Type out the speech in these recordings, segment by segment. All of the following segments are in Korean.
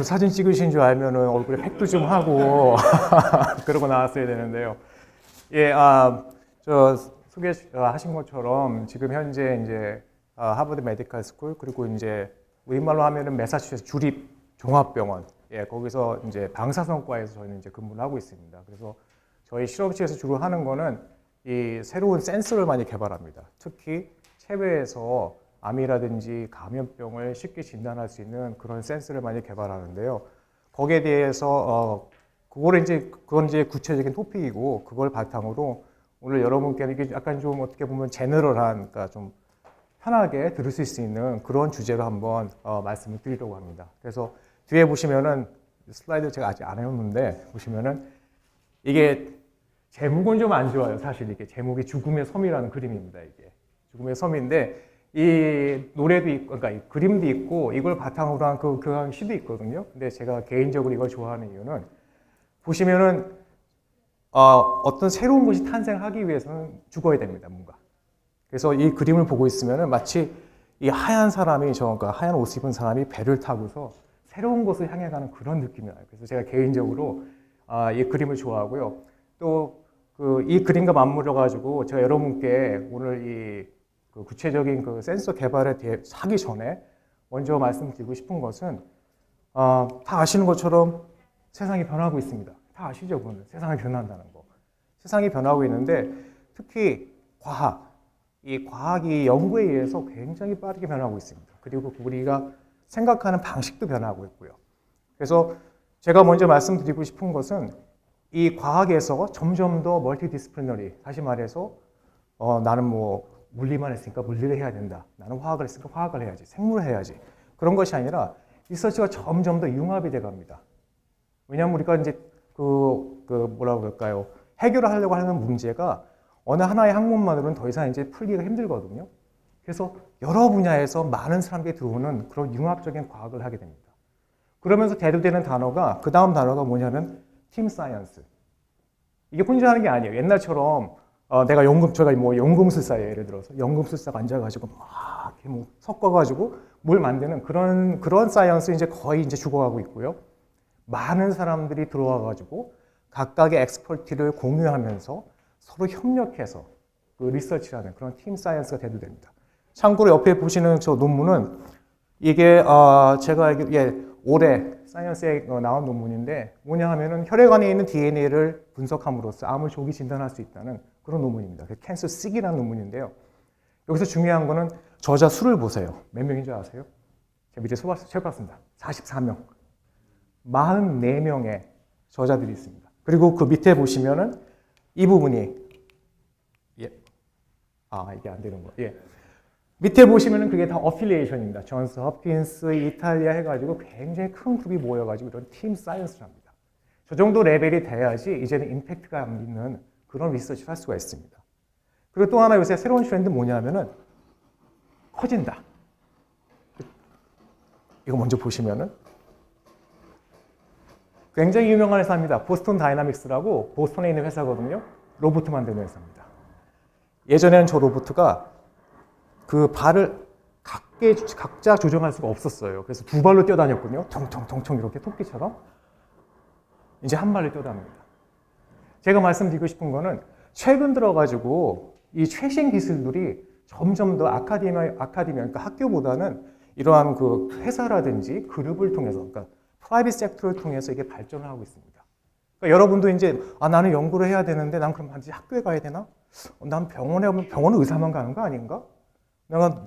사진 찍으신 줄 알면은 얼굴에 팩도 좀 하고 그러고 나왔어야 되는데요. 예, 저 소개하신 것처럼 지금 현재 이제 하버드 메디컬 스쿨 그리고 이제 우리말로 하면은 매사추세츠 주립 종합병원, 예, 거기서 이제 방사선과에서 저희는 이제 근무를 하고 있습니다. 그래서 저희 실험실에서 주로 하는 거는 이 새로운 센서를 많이 개발합니다. 특히 체외에서 암이라든지 감염병을 쉽게 진단할 수 있는 그런 센서를 많이 개발하는데요. 거기에 대해서 그건 이제 구체적인 토픽이고 그걸 바탕으로 오늘 여러분께는 이게 약간 좀 어떻게 보면 제너럴한, 그러니까 좀 편하게 들으실 수 있는 그런 주제로 한번 말씀을 드리려고 합니다. 그래서 뒤에 보시면은 슬라이드 제가 아직 안 해놓는데 보시면은 이게 제목은 좀 안 좋아요. 사실 이게 제목이 죽음의 섬이라는 그림입니다. 이게 죽음의 섬인데 이 노래도 있고, 그러니까 이 그림도 있고 이걸 바탕으로 한 그 시도 있거든요. 근데 제가 개인적으로 이걸 좋아하는 이유는 보시면은 어떤 새로운 것이 탄생하기 위해서는 죽어야 됩니다. 뭔가. 그래서 이 그림을 보고 있으면은 마치 이 하얀 사람이 그러니까 하얀 옷 입은 사람이 배를 타고서 새로운 곳을 향해 가는 그런 느낌이 나요. 그래서 제가 개인적으로 이 그림을 좋아하고요. 또 이 그림과 맞물려 가지고 제가 여러분께 오늘 그 구체적인 그 센서 개발에 대해 하기 전에 먼저 말씀드리고 싶은 것은 다 아시는 것처럼 세상이 변하고 있습니다. 다 아시죠? 그거는 세상이 변한다는 거. 세상이 변하고 있는데 특히 이 과학이 연구에 의해서 굉장히 빠르게 변하고 있습니다. 그리고 우리가 생각하는 방식도 변하고 있고요. 그래서 제가 먼저 말씀드리고 싶은 것은 이 과학에서 점점 더 멀티디스플리너리, 다시 말해서 나는 뭐 물리만 했으니까 물리를 해야 된다. 나는 화학을 했으니까 화학을 해야지. 생물을 해야지. 그런 것이 아니라 리서치가 점점 더 융합이 돼 갑니다. 왜냐하면 우리가 이제 뭐라고 그럴까요? 해결을 하려고 하는 문제가 어느 하나의 학문만으로는 더 이상 이제 풀기가 힘들거든요. 그래서 여러 분야에서 많은 사람들이 들어오는 그런 융합적인 과학을 하게 됩니다. 그러면서 대두되는 단어가, 그 다음 단어가 뭐냐면 팀 사이언스. 이게 혼자 하는 게 아니에요. 옛날처럼 제가 뭐 연금술사예요. 예를 들어서 연금술사가 앉아가지고 막 이렇게 뭐 섞어가지고 뭘 만드는 그런 사이언스 이제 거의 이제 죽어가고 있고요. 많은 사람들이 들어와가지고 각각의 엑스퍼티를 공유하면서 서로 협력해서 그 리서치라는 그런 팀 사이언스가 대두됩니다. 참고로 옆에 보시는 저 논문은 이게 제가 알기로 올해 사이언스에 나온 논문인데 뭐냐 하면은 혈액 안에 있는 DNA를 분석함으로써 암을 조기 진단할 수 있다는 그런 논문입니다. 캔서 시기라는 논문인데요. 여기서 중요한 거는 저자 수를 보세요. 몇 명인 줄 아세요? 제가 밑에 세봤습니다. 44명. 44명의 저자들이 있습니다. 그리고 그 밑에 보시면은 이 부분이 이게 안 되는 거예요. 밑에 보시면은 그게 다 어필리에이션입니다. 존스 홉킨스, 이탈리아 해가지고 굉장히 큰 그룹이 모여가지고 이런 팀 사이언스를 합니다. 저 정도 레벨이 돼야지 이제는 임팩트가 있는 그런 리서치를 할 수가 있습니다. 그리고 또 하나 요새 새로운 트렌드 뭐냐면은 커진다. 이거 먼저 보시면은 굉장히 유명한 회사입니다. 보스턴 다이나믹스라고 보스턴에 있는 회사거든요. 로봇 만드는 회사입니다. 예전에는 저 로봇가 그 발을 각자 조정할 수가 없었어요. 그래서 두 발로 뛰어다녔거든요. 통통통통 이렇게 토끼처럼. 이제 한 발로 뛰어다닙니다. 제가 말씀드리고 싶은 거는 최근 들어가지고 이 최신 기술들이 점점 더 아카데미아 그러니까 학교보다는 이러한 그 회사라든지 그룹을 통해서, 그러니까 프라이빗 섹터를 통해서 이게 발전을 하고 있습니다. 그러니까 여러분도 이제 나는 연구를 해야 되는데 난 그럼 반드시 학교에 가야 되나? 난 병원에 오면 병원은 의사만 가는 거 아닌가?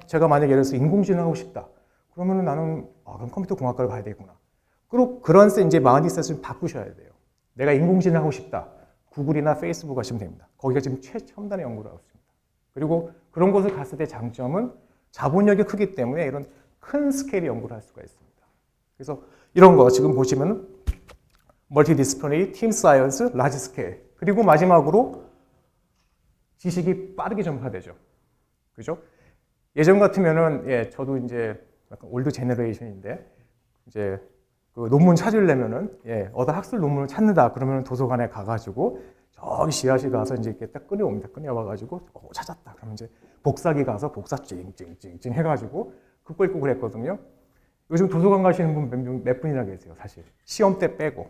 제가 만약에 예를 들어서 인공지능 하고 싶다. 그러면은 나는 그럼 컴퓨터 공학과를 가야 되구나. 그리고 그런 이제 마인드셋을 바꾸셔야 돼요. 내가 인공지능 하고 싶다. 구글이나 페이스북 가시면 됩니다. 거기가 지금 최첨단의 연구를 하고 있습니다. 그리고 그런 곳을 갔을 때 장점은 자본력이 크기 때문에 이런 큰 스케일의 연구를 할 수가 있습니다. 그래서 이런 거 지금 보시면은 멀티디스플리너리, 팀 사이언스, 라지 스케일. 그리고 마지막으로 지식이 빠르게 전파되죠. 그죠? 예전 같으면은 저도 이제 약간 올드 제너레이션인데 이제 그 논문 찾으려면은 어떤 학술 논문을 찾는다 그러면 도서관에 가가지고 저기 지하실 가서 이제 이렇게 딱 꺼내옵니다. 꺼내와가지고 찾았다. 그러면 이제 복사기 가서 복사 찡찡찡찡 해가지고 그거 읽고 그랬거든요. 요즘 도서관 가시는 분 몇 분이나 계세요, 사실. 시험 때 빼고.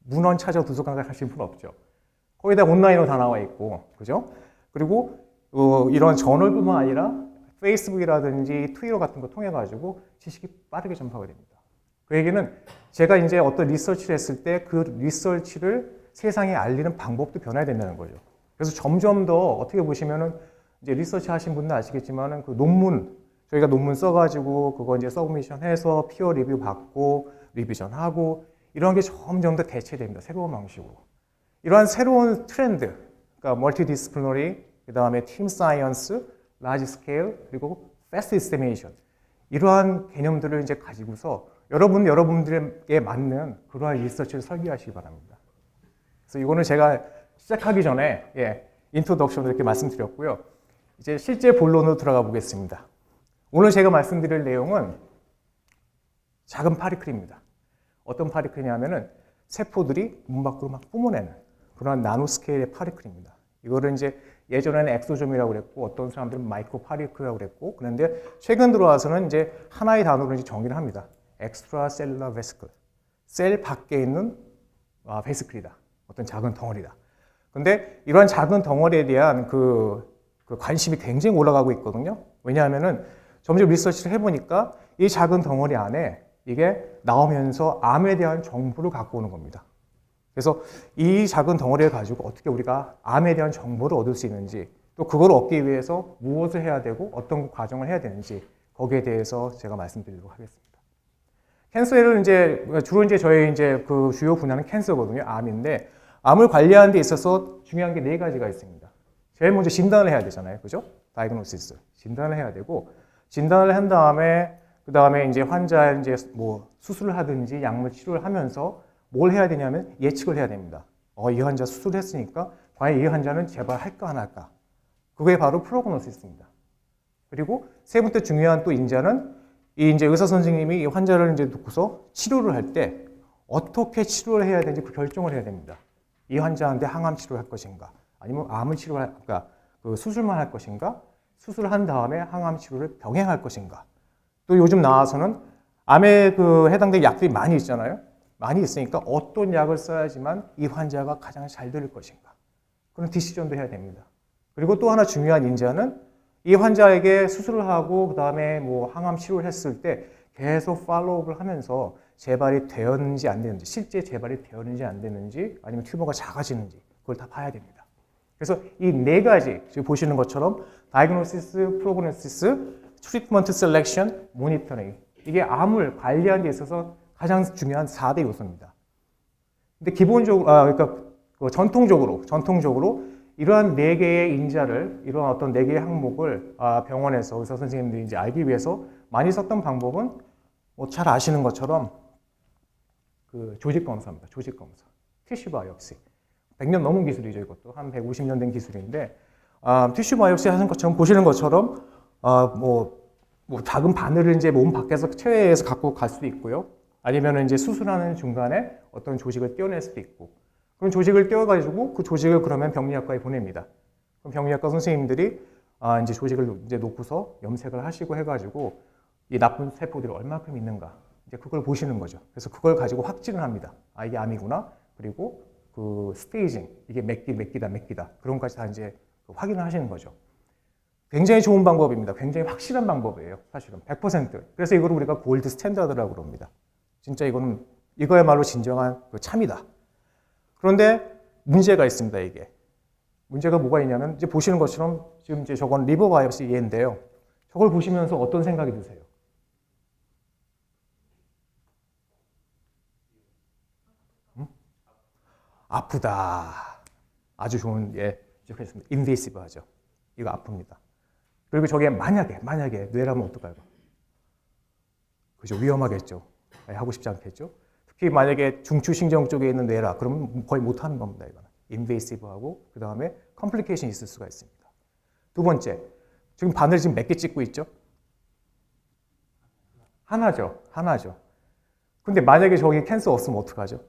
문헌 찾아 도서관 가시는 분 없죠. 거의 다 온라인으로 다 나와 있고, 그죠? 그리고 이런 저널뿐만 아니라 페이스북이라든지 트위터 같은 거 통해 가지고 지식이 빠르게 전파가 됩니다. 그 얘기는 제가 이제 어떤 리서치를 했을 때 그 리서치를 세상에 알리는 방법도 변해야 된다는 거죠. 그래서 점점 더 어떻게 보시면은 이제 리서치 하신 분들 아시겠지만은 그 논문, 저희가 논문 써가지고 그거 이제 서브미션 해서 피어 리뷰 받고 리비전 하고 이런 게 점점 더 대체됩니다. 새로운 방식으로. 이러한 새로운 트렌드, 그러니까 멀티 디스플리너리, 그 다음에 팀 사이언스, 라지 스케일, 그리고 패스트 에스티메이션 이러한 개념들을 이제 가지고서 여러분들에게 맞는 그러한 리서치를 설계하시기 바랍니다. 그래서 이거는 제가 시작하기 전에 인트로덕션을 이렇게 말씀드렸고요. 이제 실제 본론으로 들어가 보겠습니다. 오늘 제가 말씀드릴 내용은 작은 파리클입니다. 어떤 파리클이냐면은 세포들이 문 밖으로 막 뿜어내는 그런 나노 스케일의 파리클입니다. 이거를 이제 예전에는 엑소좀이라고 그랬고 어떤 사람들은 마이크로 파리클이라고 그랬고 그런데 최근 들어와서는 이제 하나의 단어로 이제 정의를 합니다. 엑스트라 셀룰러 베스클. 셀 밖에 있는 베스클이다. 어떤 작은 덩어리다. 근데 이러한 작은 덩어리에 대한 그 관심이 굉장히 올라가고 있거든요. 왜냐하면은 점점 리서치를 해보니까 이 작은 덩어리 안에 이게 나오면서 암에 대한 정보를 갖고 오는 겁니다. 그래서 이 작은 덩어리를 가지고 어떻게 우리가 암에 대한 정보를 얻을 수 있는지 또 그걸 얻기 위해서 무엇을 해야 되고 어떤 과정을 해야 되는지 거기에 대해서 제가 말씀드리도록 하겠습니다. 캔서를 주로 저희 그 주요 분야는 캔서거든요. 암인데 암을 관리하는 데 있어서 중요한 게 네 가지가 있습니다. 제일 먼저 진단을 해야 되잖아요. 그죠? 다이그노시스. 진단을 해야 되고 진단을 한 다음에 그 다음에 이제 환자의 뭐 수술을 하든지 약물 치료를 하면서 뭘 해야 되냐면 예측을 해야 됩니다. 이 환자 수술을 했으니까 과연 이 환자는 재발할까 안 할까? 그게 바로 프로그노시스입니다. 그리고 세 번째 중요한 또 인자는 이제 의사 선생님이 이 환자를 이제 놓고서 치료를 할 때 어떻게 치료를 해야 되는지 그 결정을 해야 됩니다. 이 환자한테 항암 치료를 할 것인가? 아니면 암을 그러니까 그 수술만 할 것인가? 수술을 한 다음에 항암 치료를 병행할 것인가? 또 요즘 나와서는 암에 해당된 약들이 많이 있잖아요. 많이 있으니까 어떤 약을 써야지만 이 환자가 가장 잘 될 것인가? 그런 디시전도 해야 됩니다. 그리고 또 하나 중요한 인자는 이 환자에게 수술을 하고 그다음에 뭐 항암 치료를 했을 때 계속 팔로우업을 하면서 재발이 되었는지 안 되는지, 실제 재발이 되었는지 안 되는지, 아니면 튜머가 작아지는지 그걸 다 봐야 됩니다. 그래서 이 네 가지 지금 보시는 것처럼 다이그노시스, 프로그노시스, 트리트먼트 셀렉션, 모니터링 이게 암을 관리하는 데 있어서 가장 중요한 4대 요소입니다. 근데 기본적으로 그러니까 전통적으로 이러한 네 개의 인자를 이러한 어떤 네 개의 항목을 병원에서 의사 선생님들이 이제 알기 위해서 많이 썼던 방법은 뭐 잘 아시는 것처럼 그 조직 검사입니다. 조직 검사, 티슈 바이옵시. 100년 넘은 기술이죠. 이것도 한 150년 된 기술인데 티슈 바이옵시 하는 것처럼 보시는 것처럼 뭐 작은 바늘을 이제 몸 밖에서 체외에서 갖고 갈 수도 있고요. 아니면 이제 수술하는 중간에 어떤 조직을 떼어낼 수도 있고. 그럼 조직을 떼어가지고 그 조직을 그러면 병리학과에 보냅니다. 그럼 병리학과 선생님들이 이제 조직을 이제 놓고서 염색을 하시고 해가지고 이 나쁜 세포들이 얼마큼 있는가 이제 그걸 보시는 거죠. 그래서 그걸 가지고 확진을 합니다. 이게 암이구나. 그리고 그 스테이징 이게 몇 기다 그런 것까지 다 이제 확인을 하시는 거죠. 굉장히 좋은 방법입니다. 굉장히 확실한 방법이에요. 사실은 100%. 그래서 이걸 우리가 골드 스탠다드라고 그럽니다. 진짜 이거야말로 진정한 그 참이다. 그런데 문제가 있습니다. 이게 문제가 뭐가 있냐면 이제 보시는 것처럼 지금 이제 저건 리버 바이옵시 예인데요. 저걸 보시면서 어떤 생각이 드세요? 아프다. 아주 좋은 지적했습니다. 인베이시브 하죠. 이거 아픕니다. 그리고 저게 만약에 뇌라면 어떡할까? 그죠? 위험하겠죠. 하고 싶지 않겠죠? 특히 만약에 중추신경 쪽에 있는 뇌라 그러면 거의 못하는 겁니다. 이거는 인베이시브하고 그 다음에 컴플리케이션이 있을 수가 있습니다. 두 번째, 지금 바늘 지금 몇 개 찍고 있죠? 하나죠. 근데 만약에 저기 캔서 없으면 어떡하죠?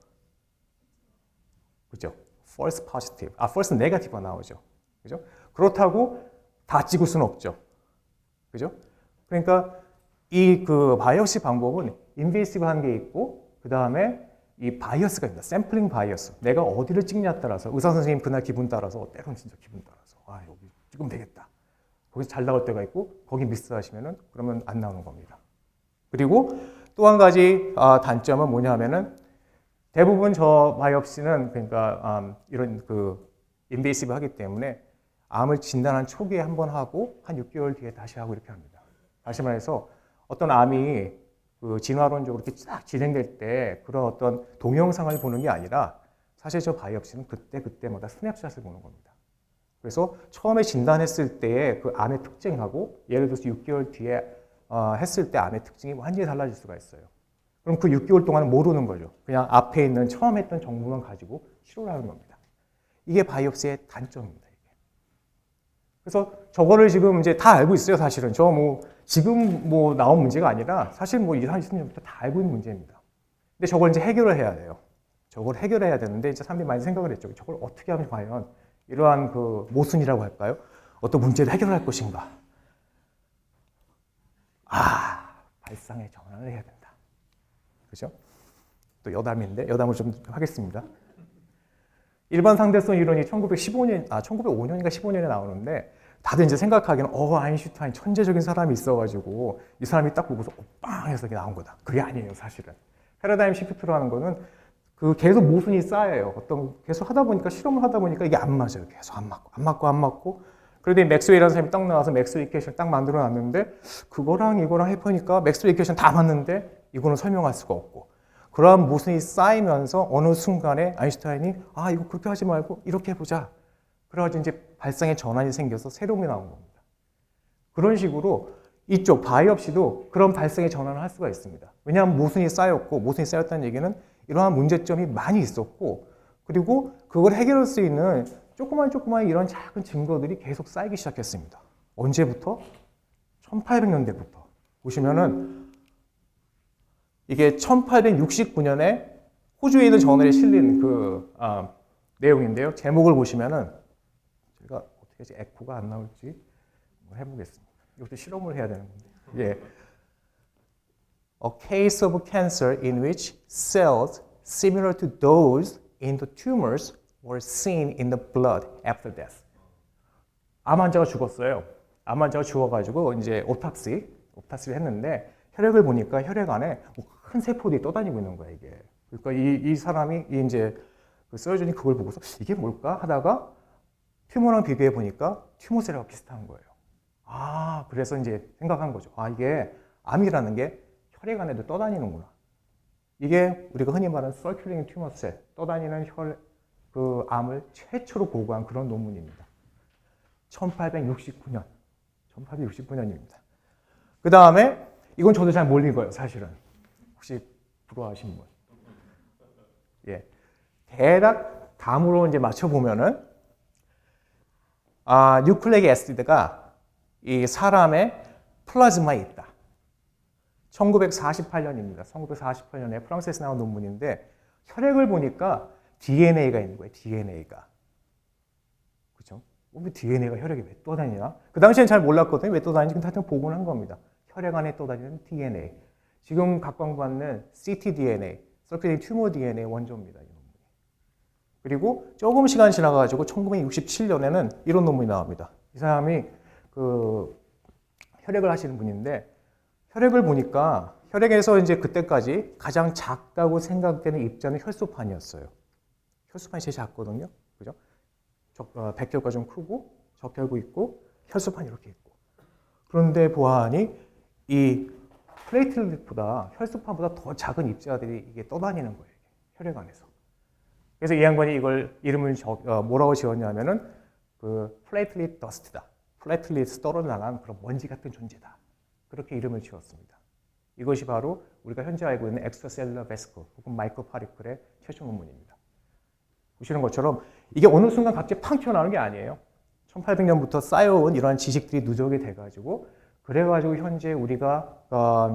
그죠? false positive, false negative가 나오죠. 그죠? 그렇다고 다 찍을 수는 없죠. 그죠? 그러니까 이 그 바이오시 방법은 인베이시브한 게 있고 그 다음에 이 바이어스가 있습니다. 샘플링 바이어스. 내가 어디를 찍냐에 따라서 의사 선생님 그날 기분 따라서 때로는 진짜 기분 따라서 여기 찍으면 되겠다. 거기서 잘 나올 때가 있고 거기 미스하시면은 그러면 안 나오는 겁니다. 그리고 또 한 가지 단점은 뭐냐면은 대부분 저 바이옵시는 그러니까 이런 그 인베이시브 하기 때문에 암을 진단한 초기에 한번 하고 한 6개월 뒤에 다시 하고 이렇게 합니다. 다시 말해서 어떤 암이 그 진화론적으로 이렇게 쫙 진행될 때 그런 어떤 동영상을 보는 게 아니라 사실 저 바이옵시는 그때마다 스냅샷을 보는 겁니다. 그래서 처음에 진단했을 때의 그 암의 특징하고 예를 들어서 6개월 뒤에 했을 때 암의 특징이 완전히 달라질 수가 있어요. 그럼 그 6개월 동안은 모르는 거죠. 그냥 앞에 있는 처음 했던 정보만 가지고 치료를 하는 겁니다. 이게 바이옵시의 단점입니다. 이게. 그래서 저거를 지금 이제 다 알고 있어요. 사실은 저 뭐 지금 뭐 나온 문제가 아니라 사실 뭐 20, 30년부터 다 알고 있는 문제입니다. 근데 저걸 이제 해결을 해야 돼요. 저걸 해결해야 되는데 이제 사람들이 많이 생각을 했죠. 저걸 어떻게 하면 과연 이러한 그 모순이라고 할까요? 어떤 문제를 해결할 것인가? 발상의 전환을 해야 된다. 그죠? 또 여담인데 여담을 좀 하겠습니다. 일반 상대성 이론이 1905년인가 15년에 나오는데 다들 이제 생각하기에는 아인슈타인 천재적인 사람이 있어가지고 이 사람이 딱 보고서 빵 해서 나온 거다. 그게 아니에요, 사실은. 패러다임 시프트라는 거는 그 계속 모순이 쌓여요. 계속 하다 보니까 실험을 하다 보니까 이게 안 맞아요. 계속 안 맞고. 그런데 맥스웰이라는 사람이 딱 나와서 맥스웰 이퀘이션을 딱 만들어 놨는데 그거랑 이거랑 해보니까 맥스웰 이퀘이션 다 맞는데 이거는 설명할 수가 없고 그러한 모순이 쌓이면서 어느 순간에 아인슈타인이 이거 그렇게 하지 말고 이렇게 해보자. 그래가지고 이제 발상의 전환이 생겨서 새로운 게 나온 겁니다. 그런 식으로 이쪽 바이옵시도 그런 발상의 전환을 할 수가 있습니다. 왜냐하면 모순이 쌓였다는 얘기는 이러한 문제점이 많이 있었고 그리고 그걸 해결할 수 있는 조그만 이런 작은 증거들이 계속 쌓이기 시작했습니다. 언제부터? 1800년대부터. 보시면은 이게 1869년에 호주에 있는 저널에 실린 그 내용인데요. 제목을 보시면은 제가 어떻게 해야지 에코가 안 나올지 해보겠습니다. 이것도 실험을 해야 되는 건데. 예. A case of cancer in which cells similar to those in the tumors were seen in the blood after death. 암 환자가 죽었어요. 암 환자가 죽어가지고 이제 오탑시를 했는데 혈액을 보니까 혈액 안에 큰 세포들이 떠다니고 있는 거야 이게. 그러니까 이 사람이 이제 그 서전이 그걸 보고서 이게 뭘까 하다가 튜머랑 비교해 보니까 튜머 세라가 비슷한 거예요. 그래서 이제 생각한 거죠. 이게 암이라는 게 혈액 안에도 떠다니는구나. 이게 우리가 흔히 말하는 circulating tumor cell, 떠다니는 그 암을 최초로 보고한 그런 논문입니다. 1869년입니다. 그 다음에 이건 저도 잘 못 읽어요, 사실은. 혹시 부러워하신 분? 예. 대략 담으로 이제 맞춰보면은, 뉴클레익 애시드가 이 사람의 플라즈마에 있다. 1948년입니다. 1948년에 프랑스에서 나온 논문인데, 혈액을 보니까 DNA가 있는 거예요, DNA가. 그죠? 왜 DNA가 혈액에 왜 떠다니나? 그 당시엔 잘 몰랐거든요. 왜 떠다니는지. 근데 하여튼 보고는 한 겁니다. 혈액 안에 떠다니는 DNA. 지금 각광받는 ctDNA, Circulating Tumor DNA 원조입니다. 이 논문이. 그리고 조금 시간 지나가지고 1967년에는 이런 논문이 나옵니다. 이 사람이 그 혈액을 하시는 분인데 혈액을 보니까 혈액에서 이제 그때까지 가장 작다고 생각되는 입자는 혈소판이었어요. 혈소판이 제일 작거든요. 그죠? 백혈과 좀 크고 적혈구 있고 혈소판이 이렇게 있고. 그런데 보아하니 이 플레이틀릿보다 혈소판보다 더 작은 입자들이 이게 떠다니는 거예요. 혈액 안에서. 그래서 이 양반이 이걸 이름을 뭐라고 지었냐면은 그 플레이틀릿 더스트다. 플레이틀릿 떨어나간 그런 먼지 같은 존재다. 그렇게 이름을 지었습니다. 이것이 바로 우리가 현재 알고 있는 엑스트라셀룰러 베스클 혹은 마이크로 파리클의 최초 논문입니다. 보시는 것처럼 이게 어느 순간 갑자기 팡 튀어나오는 게 아니에요. 1800년부터 쌓여온 이러한 지식들이 누적이 돼가지고 그래가지고 현재 우리가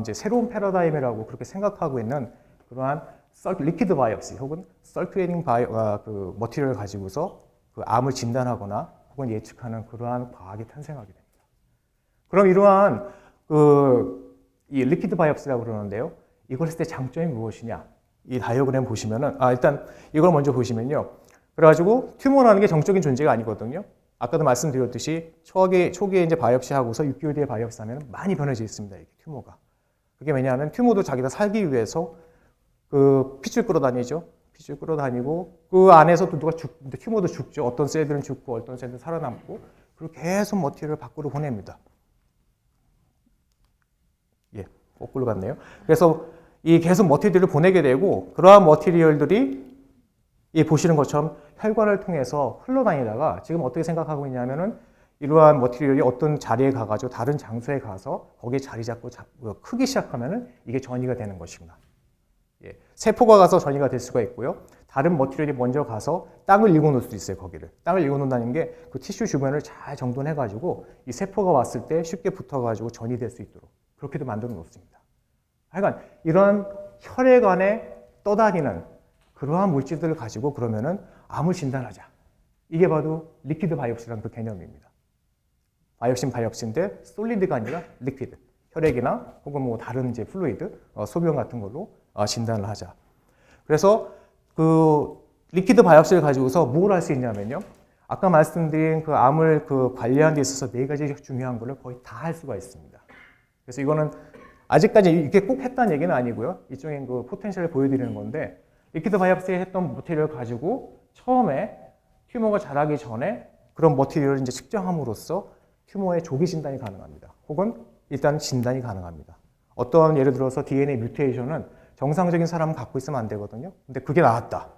이제 새로운 패러다임이라고 그렇게 생각하고 있는 그러한 리퀴드 바이옵시 혹은 서큘레이팅 그 머티리얼을 가지고서 그 암을 진단하거나 혹은 예측하는 그러한 과학이 탄생하게 됩니다. 그럼 이러한 이 리퀴드 바이옵시라고 그러는데요. 이걸 했을 때 장점이 무엇이냐? 이 다이어그램 보시면은 일단 이걸 먼저 보시면요. 그래가지고 튜머라는 게 정적인 존재가 아니거든요. 아까도 말씀드렸듯이 초기에 이제 바이옵시 하고서 6개월 뒤에 바이옵시 하면 많이 변해져 있습니다. 이게 튜머가. 그게 왜냐하면 튜머도 자기가 살기 위해서 그 핏줄 끌어다니죠. 핏줄 끌어다니고 그 안에서 또 누가 튜머도 죽죠. 어떤 셀들은 죽고 어떤 셀들은 살아남고 그리고 계속 머티리얼을 밖으로 보냅니다. 예, 거꾸로 갔네요. 그래서 이 계속 머티리얼을 보내게 되고 그러한 머티리얼들이 이 보시는 것처럼 혈관을 통해서 흘러다니다가 지금 어떻게 생각하고 있냐면은 이러한 머티리얼이 어떤 자리에 가가지고 다른 장소에 가서 거기에 자리 잡고 크기 시작하면은 이게 전이가 되는 것이구나. 예, 세포가 가서 전이가 될 수가 있고요. 다른 머티리얼이 먼저 가서 땅을 읽어놓을 수도 있어요. 거기를. 땅을 읽어놓는다는 게 그 티슈 주변을 잘 정돈해가지고 이 세포가 왔을 때 쉽게 붙어가지고 전이 될 수 있도록 그렇게도 만들어 놓습니다. 하여간 이런 혈액 안에 떠다니는 그러한 물질들을 가지고 그러면은 암을 진단하자. 이게 바로 리퀴드 바이옵시라는 그 개념입니다. 바이옵시는 바이옵시인데 솔리드가 아니라 리퀴드. 혈액이나 혹은 뭐 다른 이제 플루이드, 소변 같은 걸로 진단을 하자. 그래서 그 리퀴드 바이옵시를 가지고서 뭘 할 수 있냐면요. 아까 말씀드린 그 암을 그 관리하는 데 있어서 4가지 중요한 거를 거의 다 할 수가 있습니다. 그래서 이거는 아직까지 이게 꼭 했다는 얘기는 아니고요. 일종의 그 포텐셜을 보여드리는 건데 리퀴드 바이옵시에 했던 머티리얼을 가지고 처음에 튜머가 자라기 전에 그런 머티리얼을 이제 측정함으로써 튜머의 조기 진단이 가능합니다. 혹은 일단 진단이 가능합니다. 어떤 예를 들어서 DNA 뮤테이션은 정상적인 사람은 갖고 있으면 안 되거든요. 근데 그게 나왔다.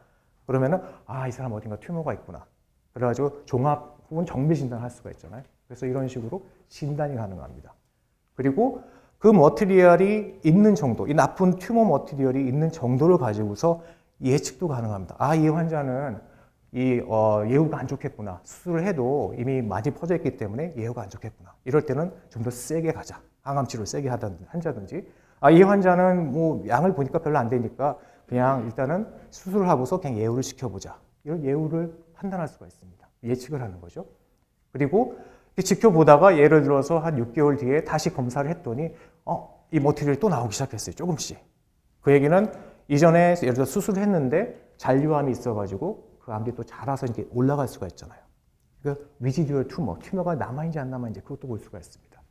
그러면은 이 사람 어딘가 튜머가 있구나. 그래가지고 종합 혹은 정밀 진단을 할 수가 있잖아요. 그래서 이런 식으로 진단이 가능합니다. 그리고 그 머티리얼이 있는 정도, 이 나쁜 튜머 머티리얼이 있는 정도를 가지고서 예측도 가능합니다. 이 환자는 예후가 안 좋겠구나. 수술을 해도 이미 많이 퍼져 있기 때문에 예후가 안 좋겠구나. 이럴 때는 좀 더 세게 가자. 항암 치료를 세게 하자든지. 이 환자는 뭐 양을 보니까 별로 안 되니까 그냥 일단은 수술을 하고서 그냥 예후를 시켜보자. 이런 예후를 판단할 수가 있습니다. 예측을 하는 거죠. 그리고 지켜보다가 예를 들어서 한 6개월 뒤에 다시 검사를 했더니 이 머티리얼이 또 나오기 시작했어요. 조금씩. 그 얘기는 이전에 예를 들어 수술을 했는데 잔류암이 있어가지고 그 암이 또 자라서 이렇게 올라갈 수가 있잖아요. 그 위지듀얼 튜머가 남아있는지 안 남아있는지 그것도 볼 수가 있습니다.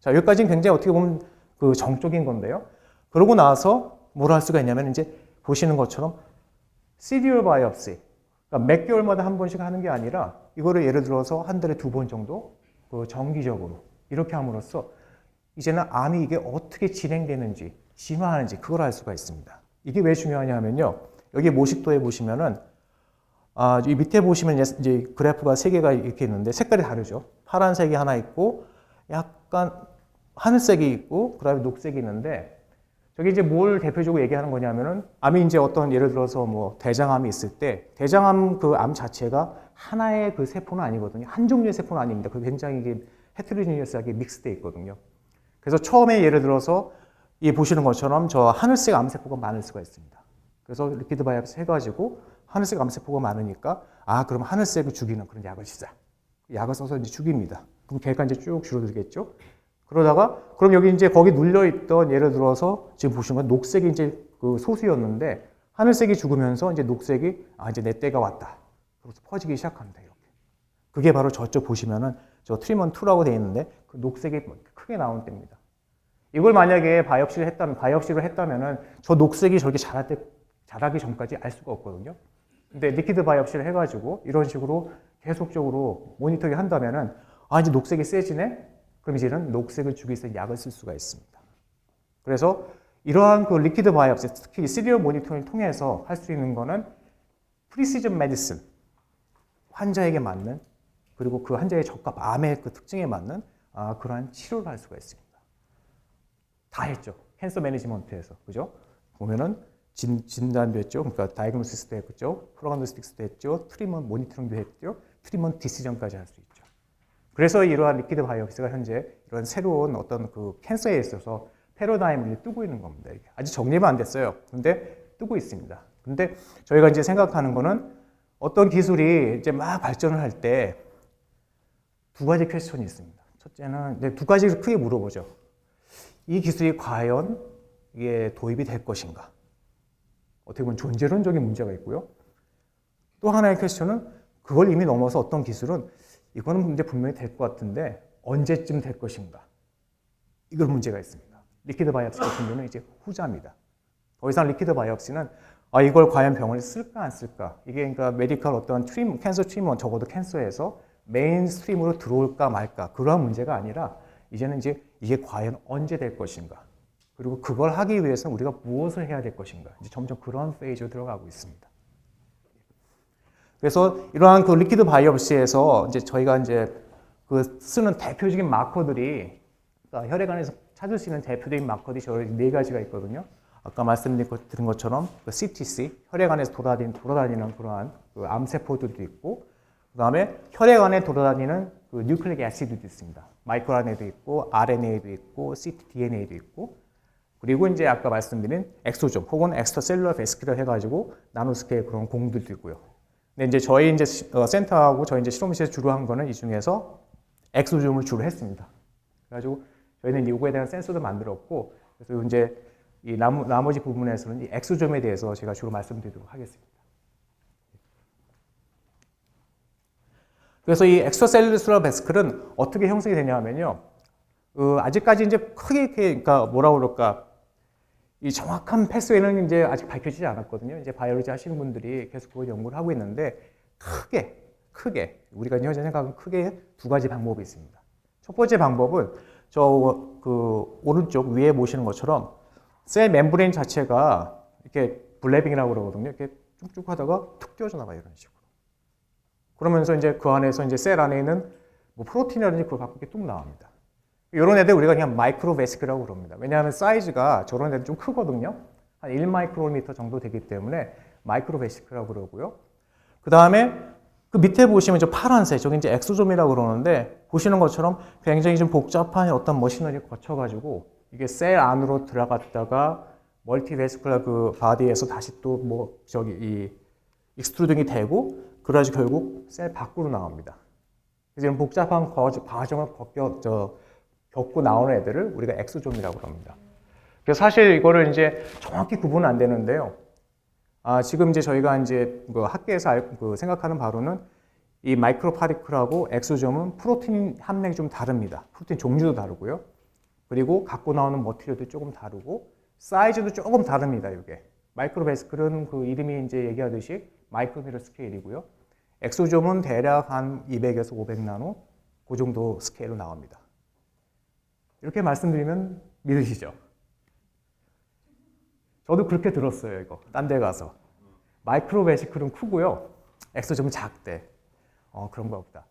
자, 여기까지는 굉장히 어떻게 보면 그 정적인 건데요. 그러고 나서 뭘 할 수가 있냐면 이제 보시는 것처럼 시리얼 바이옵시, 그러니까 몇 개월마다 한 번씩 하는 게 아니라 이거를 예를 들어서 한 달에 2번 정도 정기적으로 이렇게 함으로써 이제는 암이 이게 어떻게 진행되는지 진화하는지 그걸 알 수가 있습니다. 이게 왜 중요하냐면요. 여기 모식도에 보시면은 이 밑에 보시면 이제 그래프가 3개가 이렇게 있는데 색깔이 다르죠. 파란색이 하나 있고 약간 하늘색이 있고 그다음에 녹색이 있는데 저기 이제 뭘 대표적으로 얘기하는 거냐면은 암이 이제 어떤 예를 들어서 뭐 대장암이 있을 때 대장암 그 암 자체가 하나의 그 세포는 아니거든요. 한 종류의 세포는 아닙니다. 그 굉장히 이게 헤테로지니어스하게 믹스되어 있거든요. 그래서 처음에 예를 들어서 이 보시는 것처럼 저 하늘색 암세포가 많을 수가 있습니다. 그래서 리퀴드 바이옵시 해가지고 하늘색 암세포가 많으니까 그럼 하늘색을 죽이는 그런 약을 쓰자. 약을 써서 이제 죽입니다. 그럼 걔가 이제 쭉 줄어들겠죠. 그러다가 그럼 여기 이제 거기 눌려 있던 예를 들어서 지금 보시는 건 녹색이 이제 그 소수였는데 하늘색이 죽으면서 이제 녹색이 이제 내 때가 왔다. 그래서 퍼지기 시작합니다. 이렇게. 그게 바로 저쪽 보시면은 저 트리먼트 2라고 되어 있는데 그 녹색이 크게 나온 때입니다. 이걸 만약에 바이옵시를 했다면은 저 녹색이 저렇게 자라기 전까지 알 수가 없거든요. 근데 리퀴드 바이옵시를 해가지고 이런 식으로 계속적으로 모니터링 한다면은 이제 녹색이 세지네? 그럼 이제는 녹색을 죽일 수 있는 약을 쓸 수가 있습니다. 그래서 이러한 그 리퀴드 바이옵시, 특히 시리얼 모니터링을 통해서 할 수 있는 거는 프리시전 메디슨, 환자에게 맞는 그리고 그 환자의 적합 암의 그 특징에 맞는 그러한 치료를 할 수가 있습니다. 다 했죠. 캔서 매니지먼트에서. 그죠? 보면은 진단도 했죠. 그러니까 다이그노시스도 했죠. 프로그노스틱스도 했죠. 트리먼트 모니터링도 했죠. 트리먼트 디시전까지 할 수 있죠. 그래서 이러한 리퀴드 바이옵시가 현재 이런 새로운 어떤 그 캔서에 있어서 패러다임을 뜨고 있는 겁니다. 이게. 아직 정리가 안 됐어요. 근데 뜨고 있습니다. 근데 저희가 이제 생각하는 거는 어떤 기술이 이제 막 발전을 할 때 2가지 퀘스천이 있습니다. 첫째는 2가지를 크게 물어보죠. 이 기술이 과연 이게 도입이 될 것인가? 어떻게 보면 존재론적인 문제가 있고요. 또 하나의 퀘스천은 그걸 이미 넘어서 어떤 기술은 이거는 이제 분명히 될 것 같은데 언제쯤 될 것인가? 이걸 문제가 있습니다. 리퀴드 바이옵시 같은 경우는 이제 후자입니다. 더 이상 리퀴드 바이옵시는 이걸 과연 병원에 쓸까 안 쓸까? 이게 그러니까 메디컬 어떤 캔서 트리트먼트 적어도 캔서에서 메인스트림으로 들어올까 말까? 그러한 문제가 아니라 이제는 이제 이게 과연 언제 될 것인가? 그리고 그걸 하기 위해서는 우리가 무엇을 해야 될 것인가? 이제 점점 그런 페이지로 들어가고 있습니다. 그래서 이러한 그 리퀴드 바이옵시에서 이제 저희가 이제 그 쓰는 대표적인 마커들이 그러니까 혈액안에서 찾을 수 있는 대표적인 마커들이 저희 네 가지가 있거든요. 아까 말씀드린 것처럼 그 CTC, 혈액안에서 돌아다니는 그러한 그 암세포들도 있고, 그 다음에 혈액안에 돌아다니는 그 뉴클릭 애시드도 있습니다. 마이크로RNA도 있고, RNA도 있고, ctDNA도 있고, 그리고 이제 아까 말씀드린 엑소좀 혹은 엑스트라셀룰러 베스큘러 해가지고 나노스케일 그런 공들도 있고요. 근데 이제 저희 이제 센터하고 저희 이제 실험실에서 주로 한 거는 이 중에서 엑소좀을 주로 했습니다. 그래가지고 저희는 이거에 대한 센서도 만들었고, 그래서 이제 이 나머지 부분에서는 이 엑소좀에 대해서 제가 주로 말씀드리도록 하겠습니다. 그래서 이 엑스트라셀룰러 베스클은 어떻게 형성이 되냐면요. 아직까지 이제 크게 그러니까 뭐라 그럴까 이 정확한 패스웨이는 이제 아직 밝혀지지 않았거든요. 이제 바이올로지 하시는 분들이 계속 그걸 연구를 하고 있는데 크게 우리가 현재 생각하는 크게 두 가지 방법이 있습니다. 첫 번째 방법은 저 그 오른쪽 위에 보시는 것처럼 셀 멤브레인 자체가 이렇게 블래빙이라고 그러거든요. 이렇게 쭉쭉 하다가 툭 띄어져 나가 이런 식으로. 그러면서 이제 그 안에서 이제 셀 안에 있는 뭐 프로틴이라든지 그걸 갖고 이렇게 뚝 나옵니다. 이런 애들 우리가 그냥 마이크로 베스크라고 그럽니다. 왜냐하면 사이즈가 저런 애들 좀 크거든요. 한 1마이크로미터 정도 되기 때문에 마이크로 베스크라고 그러고요. 그 다음에 그 밑에 보시면 저 파란색, 저기 이제 엑소좀이라고 그러는데 보시는 것처럼 굉장히 좀 복잡한 어떤 머신너리를 거쳐가지고 이게 셀 안으로 들어갔다가 멀티베스쿨라 그 바디에서 다시 또 뭐 저기 이 익스트루딩이 되고 그래가지고 결국 셀 밖으로 나옵니다. 그래서 이런 복잡한 과정을 겪고 나오는 애들을 우리가 엑소좀이라고 합니다. 그래서 사실 이거를 이제 정확히 구분은 안 되는데요. 지금 이제 저희가 이제 그 학계에서 생각하는 바로는 이 마이크로 파티클하고 엑소좀은 프로틴 함량이 좀 다릅니다. 프로틴 종류도 다르고요. 그리고 갖고 나오는 머티리얼도 조금 다르고 사이즈도 조금 다릅니다. 이게 마이크로 베스클은 그 이름이 이제 얘기하듯이 마이크로미터 스케일이고요. 엑소좀은 대략 한 200에서 500 나노 그 정도 스케일로 나옵니다. 이렇게 말씀드리면 믿으시죠? 저도 그렇게 들었어요. 이거 딴 데 가서 마이크로 베시클은 크고요. 엑소좀은 작대. 그런가 보다.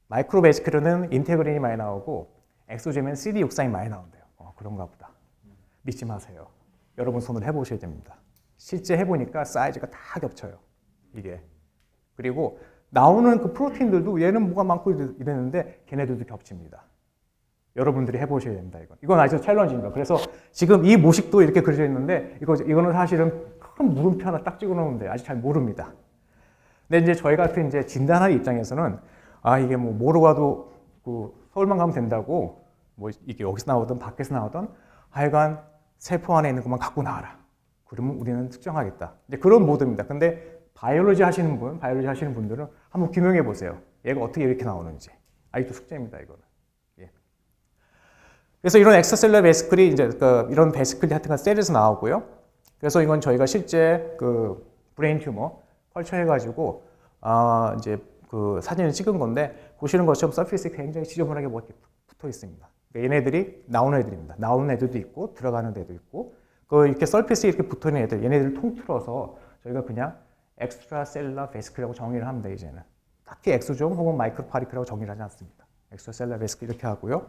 마이크로 베시클은 인테그린이 많이 나오고 엑소좀은 CD 육상이 많이 나온대요. 그런가 보다. 믿지 마세요. 여러분 손으로 해보셔야 됩니다. 실제 해보니까 사이즈가 다 겹쳐요. 이게. 그리고 나오는 그 프로틴들도 얘는 뭐가 많고 이랬는데 걔네들도 겹칩니다. 여러분들이 해보셔야 됩니다. 이건 아주 챌린지입니다. 그래서 지금 이 모식도 이렇게 그려져 있는데 이거는 사실은 큰 물음표 하나 딱 찍어놓는데 아직 잘 모릅니다. 근데 이제 저희 같은 이제 진단할 입장에서는 이게 뭐 모르고 와도 그 서울만 가면 된다고 뭐 이게 여기서 나오든 밖에서 나오든 하여간 세포 안에 있는 것만 갖고 나와라. 그러면 우리는 특정하겠다. 이제 그런 모드입니다. 근데 바이올로지 하시는 분들은 한번 규명해 보세요. 얘가 어떻게 이렇게 나오는지. 아직도 숙제입니다, 이거는. 예. 그래서 이런 엑스트라셀룰러 베스클이 이제 이런 베스클이 하여튼 셀에서 나오고요. 그래서 이건 저희가 실제 그 브레인 튜머 컬처 해가지고 이제 그 사진을 찍은 건데 보시는 것처럼 서피스에 굉장히 지저분하게 뭐 이렇게 붙어 있습니다. 그러니까 얘네들이 나오는 애들입니다. 나오는 애들도 있고 들어가는 애도 있고 이렇게 서피스에 이렇게 붙어 있는 애들 얘네들을 통틀어서 저희가 그냥 엑스트라셀룰러 베스클이라고 정의를 합니다. 이제는 딱히 엑소좀 혹은 마이크로 파티클이라고 정의를 하지 않습니다. 엑스트라셀룰러 베스클 이렇게 하고요.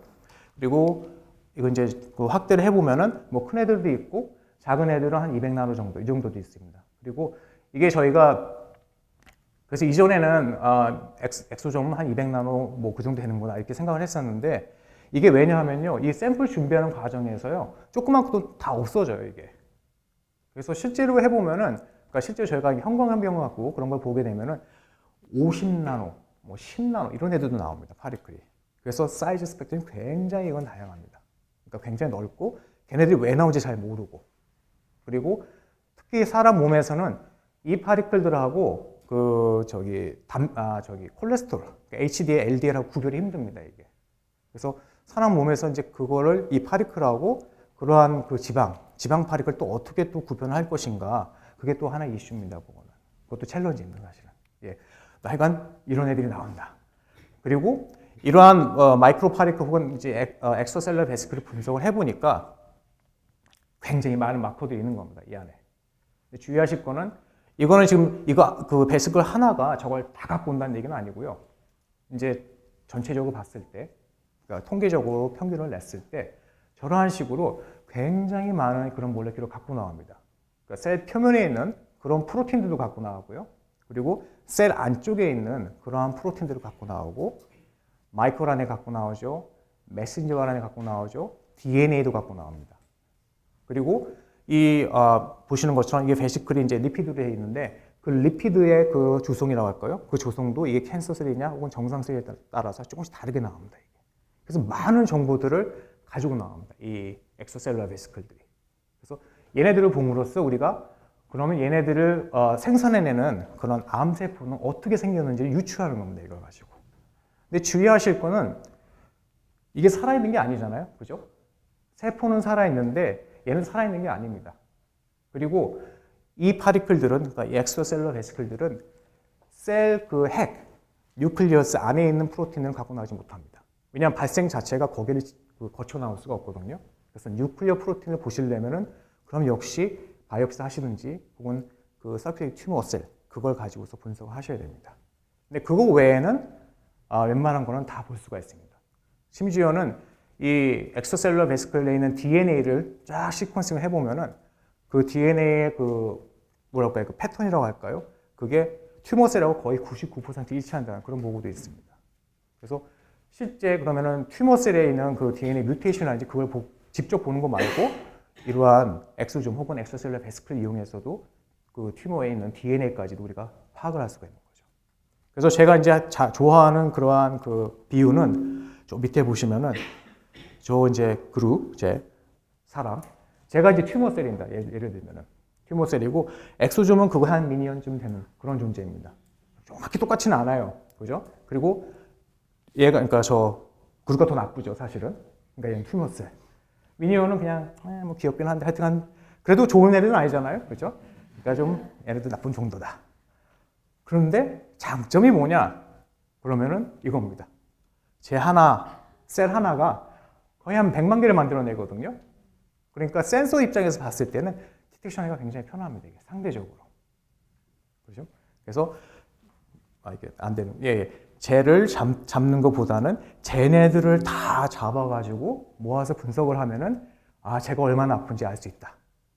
그리고 이거 이제 그 확대를 해보면은 뭐 큰 애들도 있고 작은 애들은 한 200 나노 정도 이 정도도 있습니다. 그리고 이게 저희가 그래서 이전에는 엑소좀은 한 200 나노 뭐 그 정도 되는구나 이렇게 생각을 했었는데 이게 왜냐하면요 이 샘플 준비하는 과정에서요 조그만 것도 다 없어져요 이게. 그래서 실제로 해보면은 그러니까 실제 저희가 형광염병 갖고 그런 걸 보게 되면은 50 나노, 뭐 10 나노 이런 애들도 나옵니다 파티클이. 그래서 사이즈 스펙트럼이 굉장히 이건 다양합니다. 그러니까 그러니까 굉장히 넓고 걔네들이 왜 나오는지 잘 모르고 그리고 특히 사람 몸에서는 이 파티클들하고 저기 콜레스테롤, HDL, LDL하고 구별이 힘듭니다, 이게. 그래서 사람 몸에서 이제 그거를 이 파티클하고 그러한 그 지방 파티클 또 어떻게 또 구별할 것인가, 그게 또 하나의 이슈입니다, 그거는. 그것도 챌린지입니다, 사실은. 예. 하여간 이런 애들이 나온다. 그리고 이러한 마이크로 파티클 혹은 이제 엑스트라셀러 베시클을 분석을 해보니까 굉장히 많은 마커들이 있는 겁니다, 이 안에. 주의하실 거는 이거는 지금 그 베시클 하나가 저걸 다 갖고 온다는 얘기는 아니고요. 이제 전체적으로 봤을 때, 그러니까 통계적으로 평균을 냈을 때 저러한 식으로 굉장히 많은 그런 몰레큘을 갖고 나옵니다. 그러니까 셀 표면에 있는 그런 프로틴들도 갖고 나오고요. 그리고 셀 안쪽에 있는 그러한 프로틴들을 갖고 나오고 마이크로RNA 갖고 나오죠. 메신저 RNA 갖고 나오죠. DNA도 갖고 나옵니다. 그리고 보시는 것처럼 이게 베시클이 이제 리피드로 되어 있는데 그 리피드의 그 조성이라고 할까요? 그 조성도 이게 캔서셀이냐 혹은 정상셀에 따라서 조금씩 다르게 나옵니다. 이게. 그래서 많은 정보들을 가지고 나옵니다. 이 엑스트라셀룰러 베시클들이. 그래서 얘네들을 봄으로써 우리가 그러면 얘네들을 생산해내는 그런 암세포는 어떻게 생겼는지를 유추하는 겁니다. 이걸 가지고. 근데 주의하실 거는 이게 살아있는 게 아니잖아요. 그죠? 세포는 살아있는데 얘는 살아있는 게 아닙니다. 그리고 이 파티클들은, 그러니까 이 엑스트라셀룰러 베시클들은 셀 그 핵, 뉴클리어스 안에 있는 프로틴을 갖고 나오지 못합니다. 왜냐하면 발생 자체가 거기를 거쳐 나올 수가 없거든요. 그래서 뉴클리어 프로틴을 보시려면은 그럼 역시 바이옵시 하시든지 혹은 그 서큐레이트 튜머 셀 그걸 가지고서 분석을 하셔야 됩니다. 근데 그거 외에는 웬만한 거는 다 볼 수가 있습니다. 심지어는 이 엑스트라셀룰러 베시클에 있는 DNA를 쫙 시퀀싱을 해보면은 그 DNA의 그 패턴이라고 할까요? 그게 튜머셀하고 거의 99% 일치한다는 그런 보고도 있습니다. 그래서 실제 그러면은 튜머셀에 있는 그 DNA 뮤테이션이라든지 그걸 직접 보는 거 말고 이러한 엑소좀 혹은 엑스트라셀룰러 베시클을 이용해서도 그 튜머에 있는 DNA까지도 우리가 파악을 할 수가 있는 거죠. 그래서 제가 이제 좋아하는 그러한 그 비유는 저 밑에 보시면은 저 이제 그룹, 사람. 제가 이제 튜머셀입니다. 예를 들면은. 튜머셀이고, 엑소좀은 그거 한 미니언쯤 되는 그런 존재입니다. 정확히 똑같지는 않아요. 그죠? 그리고 얘가, 그러니까 그룹가 더 나쁘죠, 사실은. 그러니까 얘는 튜머셀. 미니언은 그냥, 뭐 귀엽긴 한데, 하여튼, 그래도 좋은 애들은 아니잖아요. 그죠? 그러니까 좀 얘네들 나쁜 정도다. 그런데 장점이 뭐냐? 그러면은 이겁니다. 셀 하나가 거의 한 100만 개를 만들어내거든요. 그러니까 센서 입장에서 봤을 때는 디텍션하기가 굉장히 편합니다. 이게 상대적으로. 그렇죠? 그래서 이게 안 되는. 쟤를 잡는 것보다는 쟤네들을 다 잡아가지고 모아서 분석을 하면은 쟤가 얼마나 아픈지 알 수 있다.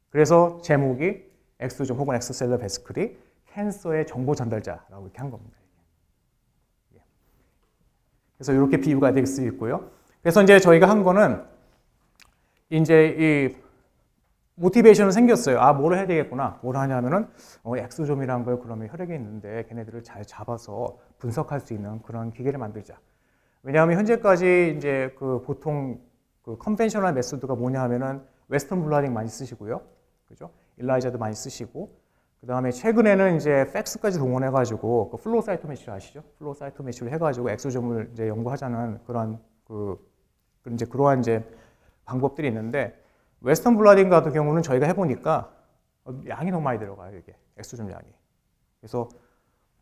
그래서 제목이 엑소좀 혹은 엑스트라셀룰러 베시클이 캔서의 정보 전달자라고 이렇게 한 겁니다. 그래서 이렇게 비유가 될 수 있고요. 그래서 이제 저희가 한 거는 이제 이 모티베이션은 생겼어요. 뭘 해야 되겠구나. 뭘 하냐면은 엑소좀이라는 걸 그러면 혈액에 있는데 걔네들을 잘 잡아서 분석할 수 있는 그런 기계를 만들자. 왜냐하면 현재까지 이제 그 보통 그 컨벤셔널 메소드가 뭐냐 하면은 웨스턴 블라딩 많이 쓰시고요. 그죠? 일라이자도 많이 쓰시고 그 다음에 최근에는 이제 팩스까지 동원해가지고 그 플로우 사이토메트리 아시죠? 플로우 사이토메트리를 해가지고 엑소좀을 이제 연구하자는 그런 이제 그러한 이제 방법들이 있는데 웨스턴 블라딩 같은 경우는 저희가 해보니까 양이 너무 많이 들어가요, 이게 엑소좀 양이. 그래서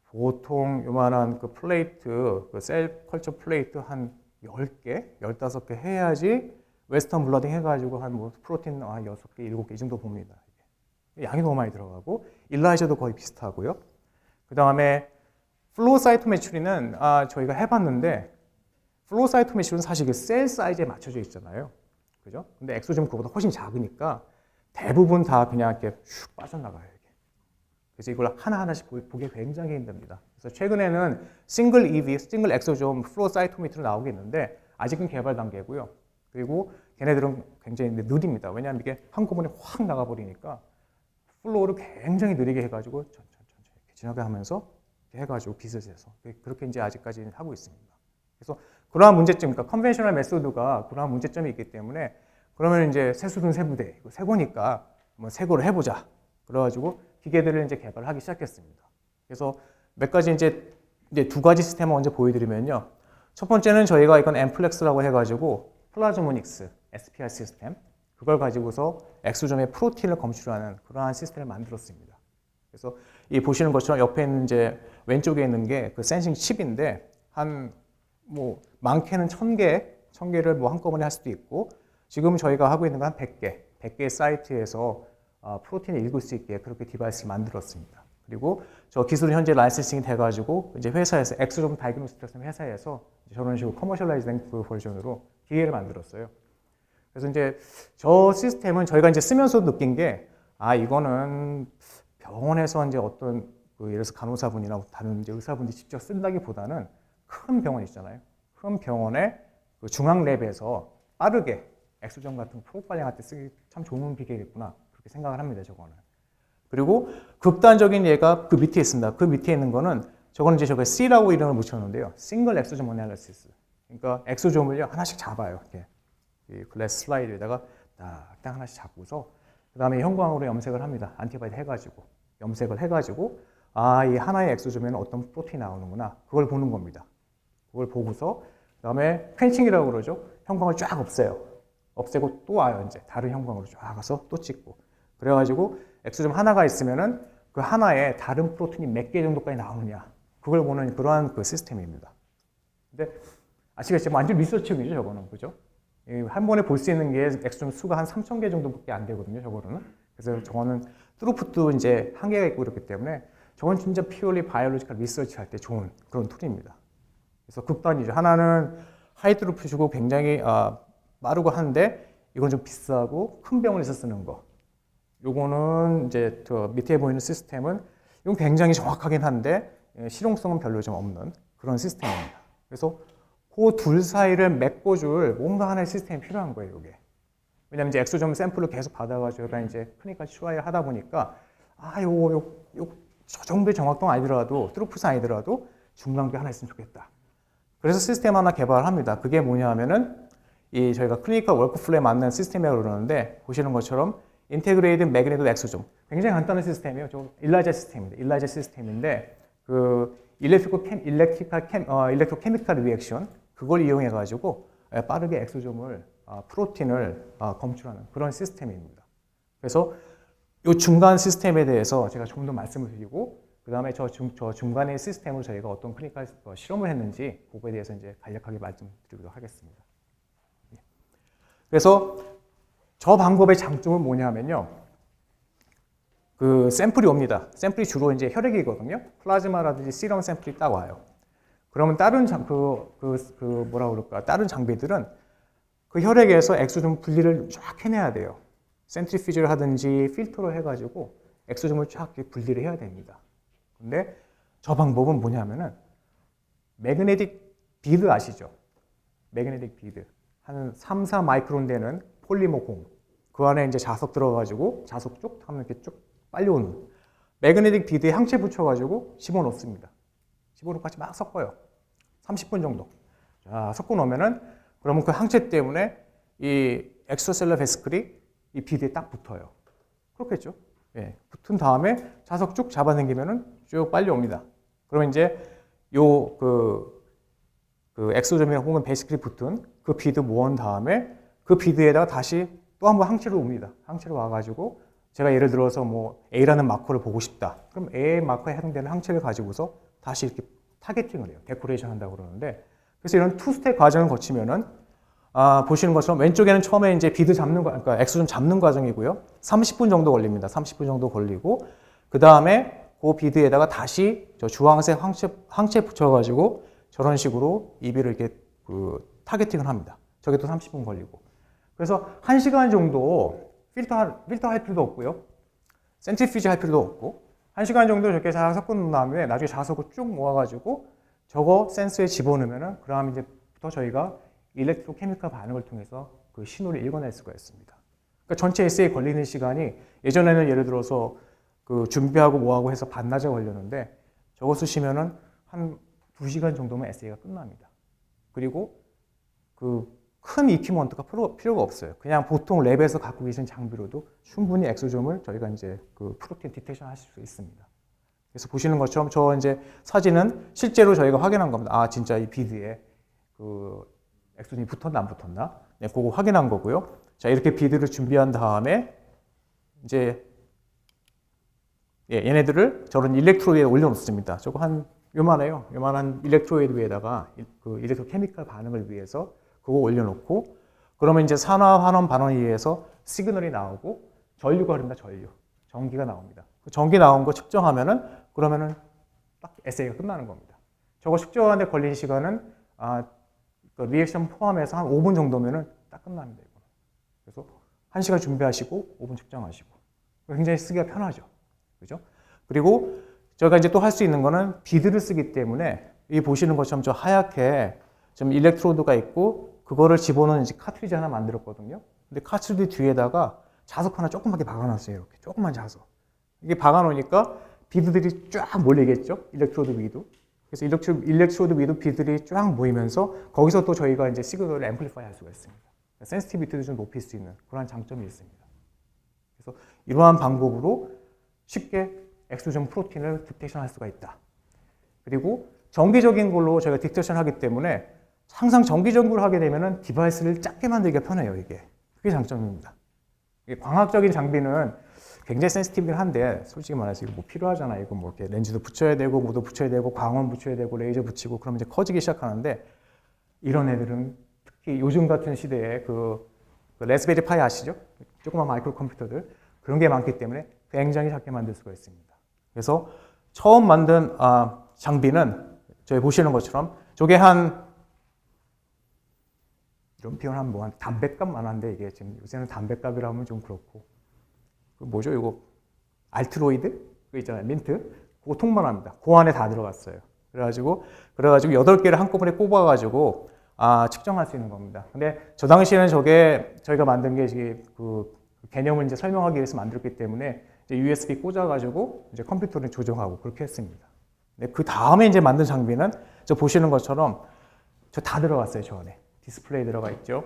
보통 요만한 그 플레이트, 그 셀 컬처 플레이트 한 10개, 15개 해야지 웨스턴 블라딩 해가지고 한 뭐 프로틴 한 6개, 7개 이 정도 봅니다. 양이 너무 많이 들어가고 일라이저도 거의 비슷하고요. 그 다음에 플로우 사이토메트리는 저희가 해봤는데 플로우 사이토메트리는 사실 그 셀 사이즈에 맞춰져 있잖아요. 그죠? 근데 엑소좀은 그보다 훨씬 작으니까 대부분 다 그냥 이렇게 슉 빠져나가요. 이게. 그래서 이걸 하나하나씩 보기 굉장히 힘듭니다. 그래서 최근에는 싱글 EV, 싱글 엑소좀 플로우 사이토메트리 나오고 있는데 아직은 개발 단계고요. 그리고 걔네들은 굉장히 느립니다. 왜냐하면 이게 한꺼번에 확 나가버리니까 플로우를 굉장히 느리게 해가지고 천천히 이렇게 지나게 하면서 이렇게 해가지고 비슷해서 그렇게 이제 아직까지 하고 있습니다. 그래서 그러한 문제점, 그러니까 컨벤셔널 메소드가 그러한 문제점이 있기 때문에 그러면 이제 세수든 세부대, 이거 새 거니까 뭐 새 거로 해보자. 그래가지고 기계들을 이제 개발하기 시작했습니다. 그래서 몇 가지 이제 두 가지 시스템을 먼저 보여드리면요. 첫 번째는 저희가 이건 엠플렉스라고 해가지고 플라즈모닉스, SPR 시스템, 그걸 가지고서 엑소점의 프로틴을 검출하는 그러한 시스템을 만들었습니다. 그래서 이 보시는 것처럼 옆에 있는 이제 왼쪽에 있는 게 그 센싱 칩인데 한 뭐 많게는 1000개를 뭐 한꺼번에 할 수도 있고 지금 저희가 하고 있는 건 한 100개의 사이트에서 프로틴을 읽을 수 있게 그렇게 디바이스를 만들었습니다. 그리고 저 기술은 현재 라이센싱이 돼가지고 이제 회사에서 엑소점 다이그노스틱스 회사에서 저런 식으로 커머셜라이즈된 그 버전으로 기계를 만들었어요. 그래서 이제 저 시스템은 저희가 이제 쓰면서 느낀 게 이거는 병원에서 이제 어떤 예를 들어서 간호사분이나 다른 이제 의사분들이 직접 쓴다기보다는 큰 병원 있잖아요. 큰 병원의 그 중앙 랩에서 빠르게 엑소점 같은 프로 빨량할 때 쓰기 참 좋은 기계겠구나 그렇게 생각을 합니다. 저거는. 그리고 극단적인 예가 그 밑에 있습니다. 그 밑에 있는 거는 저거는 이제 저게 C라고 이름을 붙였는데요. 싱글 엑소점 어널리시스. 그러니까 엑소점을요 하나씩 잡아요. 이렇게 이 글래스 슬라이드에다가 딱 하나씩 잡고서 그 다음에 형광으로 염색을 합니다. 안티바이드 해가지고 염색을 해가지고 이 하나의 엑소점에는 어떤 프로틴이 나오는구나 그걸 보는 겁니다. 그걸 보고서 그 다음에 펜칭이라고 그러죠. 형광을 쫙 없애요. 없애고 또 와요. 이제 다른 형광으로 쫙 가서 또 찍고 그래가지고 엑소점 하나가 있으면은 그 하나에 다른 프로틴이 몇 개 정도까지 나오느냐 그걸 보는 그러한 그 시스템입니다. 근데 아시겠지만 완전 리서치용이죠. 저거는 그죠? 한 번에 볼 수 있는 게 엑소점 수가 한 3000개 정도밖에 안 되거든요. 저거는. 그래서 저거는 트루풋도 이제 한계가 있고 그렇기 때문에 저건 진짜 피어리 바이올로지컬 리서치 할 때 좋은 그런 툴입니다. 그래서 극단이죠. 하나는 하이 트루풋이고 굉장히 빠르고 한데 이건 좀 비싸고 큰 병원에서 쓰는 거. 요거는 이제 저 밑에 보이는 시스템은 이건 굉장히 정확하긴 한데 실용성은 별로 좀 없는 그런 시스템입니다. 그래서 그 둘 사이를 메꿔줄 뭔가 하나의 시스템이 필요한 거예요, 이게. 왜냐면 이제 엑소점 샘플을 계속 받아가지고 제가 이제 클리니컬 트라이를 하다 보니까 저 정도의 정확도는 아니더라도 트루풋은 아니더라도 중간 게 하나 있으면 좋겠다. 그래서 시스템 하나 개발합니다. 그게 뭐냐 하면은 이 저희가 클리니컬 워크플로우에 맞는 시스템이라고 그러는데 보시는 것처럼 인테그레이드 매그네틱 엑소점 굉장히 간단한 시스템이에요. 좀 일라이자 시스템입니다. 일라이자 시스템인데 그 일렉트로케미칼 리액션 그걸 이용해 가지고 빠르게 엑소점을 프로틴을 검출하는 그런 시스템입니다. 그래서 이 중간 시스템에 대해서 제가 좀 더 말씀을 드리고 그 다음에 저 중간의 시스템으로 저희가 어떤 클리니컬 실험을 했는지 그거에 대해서 이제 간략하게 말씀드리도록 하겠습니다. 그래서 저 방법의 장점은 뭐냐면요. 그 샘플이 옵니다. 샘플이 주로 이제 혈액이거든요. 플라즈마라든지 시럼 샘플이 딱 와요. 그러면 다른 다른 장비들은 그 혈액에서 엑소점 분리를 쫙 해내야 돼요. 센트리퓨지를 하든지 필터로 해가지고 엑소점을 쫙 분리를 해야 됩니다. 근데 저 방법은 뭐냐면은 매그네틱 비드 아시죠? 매그네틱 비드 한 3, 4 마이크론 되는 폴리머 공. 그 안에 이제 자석 들어가지고 자석 쭉 하면 이렇게 쭉 빨려오는 매그네틱 비드에 항체 붙여가지고 집어넣습니다. 집어넣고 같이 막 섞어요. 30분 정도. 자, 섞어 놓으면은 그러면 그 항체 때문에 이 엑스트라셀러 베스클이 이 비드에 딱 붙어요. 그렇겠죠? 예, 붙은 다음에 자석 쭉 잡아당기면은 쭉 빨려옵니다. 그러면 이제 그 엑소점이나 혹은 베스클이 붙은 그 비드 모은 다음에 그 비드에다가 다시 또 한 번 항체로 옵니다. 항체로 와가지고 제가 예를 들어서 뭐 A라는 마커를 보고 싶다. 그럼 A 마커에 해당되는 항체를 가지고서 다시 이렇게 타겟팅을 해요. 데코레이션 한다고 그러는데 그래서 이런 투 스텝 과정을 거치면은 보시는 것처럼 왼쪽에는 처음에 이제 비드 잡는 그러니까 엑소점 잡는 과정이고요. 30분 정도 걸립니다. 30분 정도 걸리고 그 다음에 그 비드에다가 다시 저 주황색 항체 붙여가지고 저런 식으로 이비를 이렇게 타겟팅을 합니다. 저게 또 30분 걸리고. 그래서 1시간 정도 필터 할 필요도 없고요. 센트리퓨지 할 필요도 없고 1시간 정도 저렇게 잘 섞어 놓은 다음에 나중에 자석을 쭉 모아가지고 저거 센서에 집어넣으면은 그 다음에 이제부터 저희가 일렉트로케미칼 반응을 통해서 그 신호를 읽어낼 수가 있습니다. 그러니까 전체 에세이 걸리는 시간이 예전에는 예를 들어서 그 준비하고 뭐하고 해서 반나절 걸렸는데 저거 쓰시면은 한 2시간 정도면 에세이가 끝납니다. 그리고 그 큰 이퀴먼트가 필요가 없어요. 그냥 보통 랩에서 갖고 계신 장비로도 충분히 엑소좀을 저희가 이제 그 프로틴 디텍션 하실 수 있습니다. 그래서 보시는 것처럼 저 이제 사진은 실제로 저희가 확인한 겁니다. 아, 진짜 이 비드에 그 엑소좀이 붙었나 안 붙었나? 네, 그거 확인한 거고요. 자, 이렇게 비드를 준비한 다음에 이제 얘네들을 저런 일렉트로드에 올려놓습니다. 저거 한 요만해요. 요만한 일렉트로드 위에다가 그 일렉트로케미컬 반응을 위해서 그거 올려놓고 그러면 이제 산화 환원 반응에 의해서 시그널이 나오고 전류가 흐른다. 전류. 전기가 나옵니다. 그 전기 나온 거 측정하면은 그러면은 딱 에세이가 끝나는 겁니다. 저거 측정하는데 걸린 시간은 그 리액션 포함해서 한 5분 정도면은 딱 끝납니다. 이거는. 그래서 1시간 준비하시고 5분 측정하시고 굉장히 쓰기가 편하죠. 그죠? 그리고 저희가 이제 또 할 수 있는 거는 비드를 쓰기 때문에 이 보시는 것처럼 저 하얗게 좀 일렉트로드가 있고 그거를 집어넣은 이제 카트리지 하나 만들었거든요. 근데 카트리지 뒤에다가 자석 하나 조그맣게 박아놨어요. 이렇게 조그만 자석. 이게 박아놓으니까 비드들이 쫙 몰리겠죠. 일렉트로드 위도. 그래서 일렉트로드 위도 비드들이 쫙 모이면서 거기서 또 저희가 이제 시그널을 앰플리파이 할 수가 있습니다. 센시티비티도 좀 높일 수 있는 그런 장점이 있습니다. 그래서 이러한 방법으로 쉽게 엑소전 프로틴을 디텍션 할 수가 있다. 그리고 정기적인 걸로 저희가 디텍션 하기 때문에 항상 정기적으로 하게 되면 디바이스를 작게 만들기가 편해요. 이게. 그게 장점입니다. 이게 광학적인 장비는 굉장히 센시티브긴 한데 솔직히 말해서 이거 뭐 필요하잖아요. 이거 뭐 이렇게 렌즈도 붙여야 되고 뭐도 붙여야 되고 광원 붙여야 되고 레이저 붙이고 그러면 이제 커지기 시작하는데 이런 애들은 특히 요즘 같은 시대에 그 레스베리 파이 아시죠? 조그만 마이크로 컴퓨터들 그런 게 많기 때문에 굉장히 작게 만들 수가 있습니다. 그래서 처음 만든 장비는 저희 보시는 것처럼 저게 한 이런 표현 하면 한 담배값만 한데 이게 지금 요새는 담배값이라 하면 좀 그렇고 그 뭐죠 이거 알트로이드 그거 있잖아요 민트 그거 통만 합니다. 그 안에 다 들어갔어요. 그래가지고 8개를 한꺼번에 꼽아가지고 측정할 수 있는 겁니다. 근데 저 당시에는 저게 저희가 만든 게 그 개념을 이제 설명하기 위해서 만들었기 때문에 이제 USB 꽂아가지고 이제 컴퓨터를 조정하고 그렇게 했습니다. 근데 그 다음에 이제 만든 장비는 저 보시는 것처럼 저 다 들어갔어요. 저 안에 디스플레이 들어가 있죠.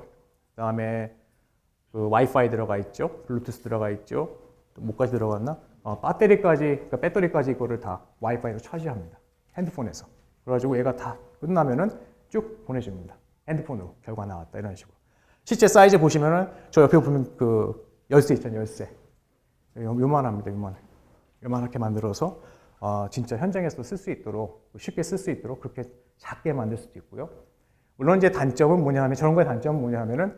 그다음에 그 와이파이 들어가 있죠. 블루투스 들어가 있죠. 또 뭐까지 들어갔나? 배터리까지 이거를 다 와이파이로 차지합니다. 핸드폰에서. 그래가지고 얘가 다 끝나면은 쭉 보내줍니다. 핸드폰으로 결과 나왔다 이런 식으로. 실제 사이즈 보시면은 저 옆에 보면 그 열쇠 있잖아요. 열쇠. 요만합니다. 요만하게 만들어서 진짜 현장에서 쓸 수 있도록 쉽게 쓸 수 있도록 그렇게 작게 만들 수도 있고요. 물론 이제 단점은 뭐냐 하면 저런 거의 단점은 뭐냐 하면은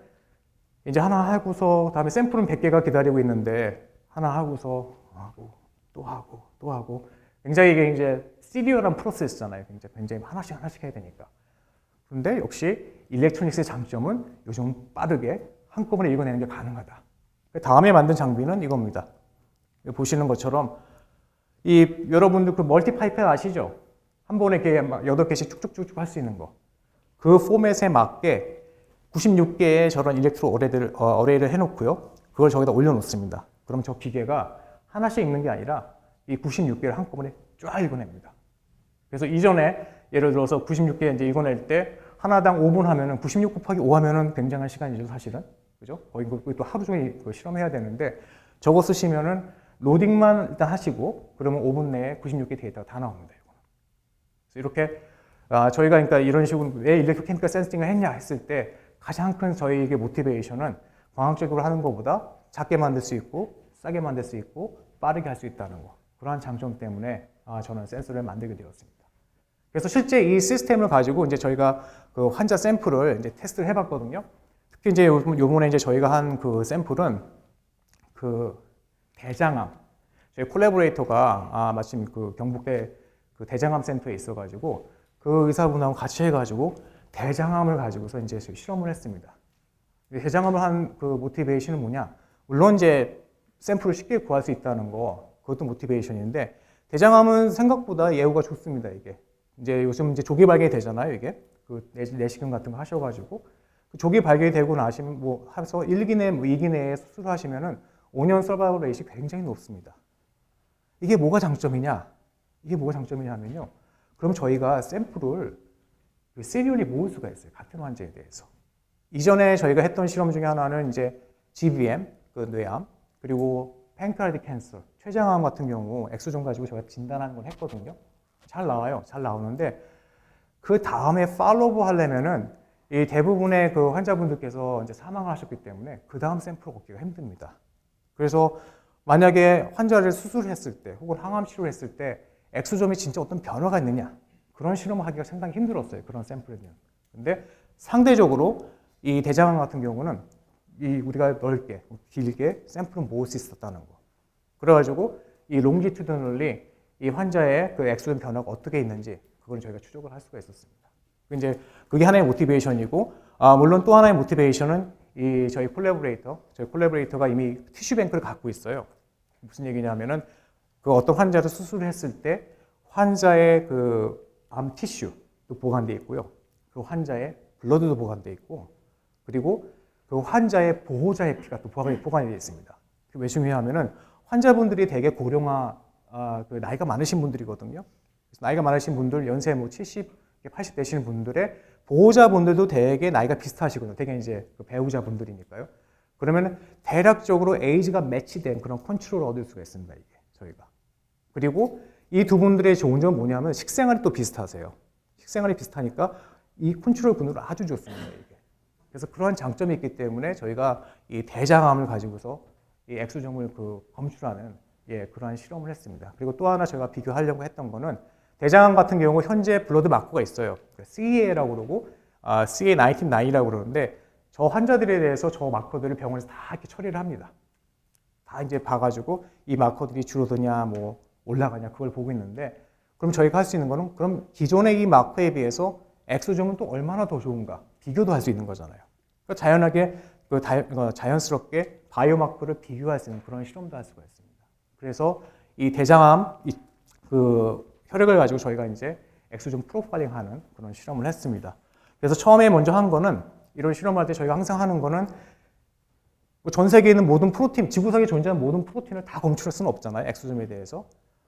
이제 하나 하고서 다음에 샘플은 100개가 기다리고 있는데 하나 하고서 또 하고 굉장히 이게 이제 시리얼한 프로세스잖아요. 굉장히 하나씩 해야 되니까. 그런데 역시 일렉트로닉스의 장점은 요즘 빠르게 한꺼번에 읽어내는 게 가능하다. 다음에 만든 장비는 이겁니다. 보시는 것처럼 여러분들 그 멀티파이펫 아시죠? 한 번에 이렇게 막 8개씩 쭉쭉쭉 할 수 있는 거. 그 포맷에 맞게 96개의 저런 일렉트로 어레이를 해놓고요. 그걸 저기다 올려놓습니다. 그럼 저 기계가 하나씩 읽는 게 아니라 이 96개를 한꺼번에 쫙 읽어냅니다. 그래서 이전에 예를 들어서 96개 이제 읽어낼 때 하나당 5분 하면은 96 곱하기 5 하면은 굉장한 시간이죠, 사실은. 그죠? 거의 또 하루 종일 실험해야 되는데 저거 쓰시면은 로딩만 일단 하시고 그러면 5분 내에 96개 데이터가 다 나옵니다. 그래서 이렇게 저희가 그러니까 이런 식으로 왜 일렉트로케미컬 센싱을 했냐 했을 때 가장 큰 저희에게 모티베이션은 광학적으로 하는 것보다 작게 만들 수 있고 싸게 만들 수 있고 빠르게 할 수 있다는 거. 그러한 장점 때문에 저는 센서를 만들게 되었습니다. 그래서 실제 이 시스템을 가지고 이제 저희가 그 환자 샘플을 이제 테스트를 해봤거든요. 특히 이제 요번에 이제 저희가 한 그 샘플은 그 대장암. 저희 콜라보레이터가 마침 그 경북대 그 대장암 센터에 있어가지고 그 의사분하고 같이 해가지고 대장암을 가지고서 이제 실험을 했습니다. 대장암을 한 그 모티베이션은 뭐냐? 물론 이제 샘플을 쉽게 구할 수 있다는 거, 그것도 모티베이션인데 대장암은 생각보다 예후가 좋습니다. 이게 이제 요즘 이제 조기 발견이 되잖아요. 이게 그 내시경 같은 거 하셔가지고 그 조기 발견이 되고 나시면 뭐 해서 1기 내, 2기 내에 수술하시면은 5년 서바이벌 레이트가 굉장히 높습니다. 이게 뭐가 장점이냐? 이게 뭐가 장점이냐 하면요. 그럼 저희가 샘플을 시리얼리 모을 수가 있어요. 같은 환자에 대해서. 이전에 저희가 했던 실험 중에 하나는 이제 GBM, 그 뇌암, 그리고 팬크리아틱 캔서, 췌장암 같은 경우 엑소존 가지고 저희가 진단하는 걸 했거든요. 잘 나와요. 잘 나오는데 그 다음에 팔로우 하려면은 이 대부분의 그 환자분들께서 이제 사망을 하셨기 때문에 그 다음 샘플을 얻기가 힘듭니다. 그래서 만약에 환자를 수술했을 때 혹은 항암 치료를 했을 때 엑소점이 진짜 어떤 변화가 있느냐 그런 실험을 하기가 상당히 힘들었어요. 그런 샘플에는. 근데 상대적으로 이 대장암 같은 경우는 이 우리가 넓게 길게 샘플을 모을 수 있었다는 거. 그래가지고 이 롱기튜드널리 이 환자의 그 엑소점 변화가 어떻게 있는지 그걸 저희가 추적을 할 수가 있었습니다. 이제 그게 하나의 모티베이션이고, 물론 또 하나의 모티베이션은 이 저희 콜래보레이터가 이미 티슈 뱅크를 갖고 있어요. 무슨 얘기냐면은 그 어떤 환자를 수술을 했을 때 환자의 그 암 티슈도 보관돼 있고요. 그 환자의 블러드도 보관돼 있고, 그리고 그 환자의 보호자의 피가 또 보관이 되어 있습니다. 왜 중요하면은 환자분들이 대개 고령화, 그 나이가 많으신 분들이거든요. 그래서 나이가 많으신 분들, 연세 뭐 70, 80 되시는 분들의 보호자분들도 대개 나이가 비슷하시거든요. 대개 이제 그 배우자분들이니까요. 그러면 대략적으로 에이지가 매치된 그런 컨트롤을 얻을 수가 있습니다. 이게 저희가. 그리고 이 두 분들의 좋은 점은 뭐냐면 식생활이 또 비슷하세요. 식생활이 비슷하니까 이 컨트롤 분으로 아주 좋습니다. 이게. 그래서 그러한 장점이 있기 때문에 저희가 이 대장암을 가지고서 이 엑소점을 그 검출하는 그러한 실험을 했습니다. 그리고 또 하나 제가 비교하려고 했던 거는 대장암 같은 경우 현재 블러드 마커가 있어요. CEA라고 그러고 CA19-9이라고 그러는데 저 환자들에 대해서 저 마커들을 병원에서 다 이렇게 처리를 합니다. 다 이제 봐가지고 이 마커들이 줄어드냐 뭐 올라가냐 그걸 보고 있는데 그럼 저희가 할 수 있는 거는 그럼 기존의 이 마커에 비해서 엑소점은 또 얼마나 더 좋은가 비교도 할 수 있는 거잖아요. 그러니까 자연스럽게 바이오마커를 비교할 수 있는 그런 실험도 할 수가 있습니다. 그래서 이 대장암 그 혈액을 가지고 저희가 이제 엑소점 프로파일링하는 그런 실험을 했습니다. 그래서 처음에 먼저 한 거는 이런 실험할 때 저희가 항상 하는 거는 전 세계에 있는 모든 프로틴, 지구상에 존재하는 모든 프로틴을 다 검출할 수는 없잖아요. 엑소점에 대해서.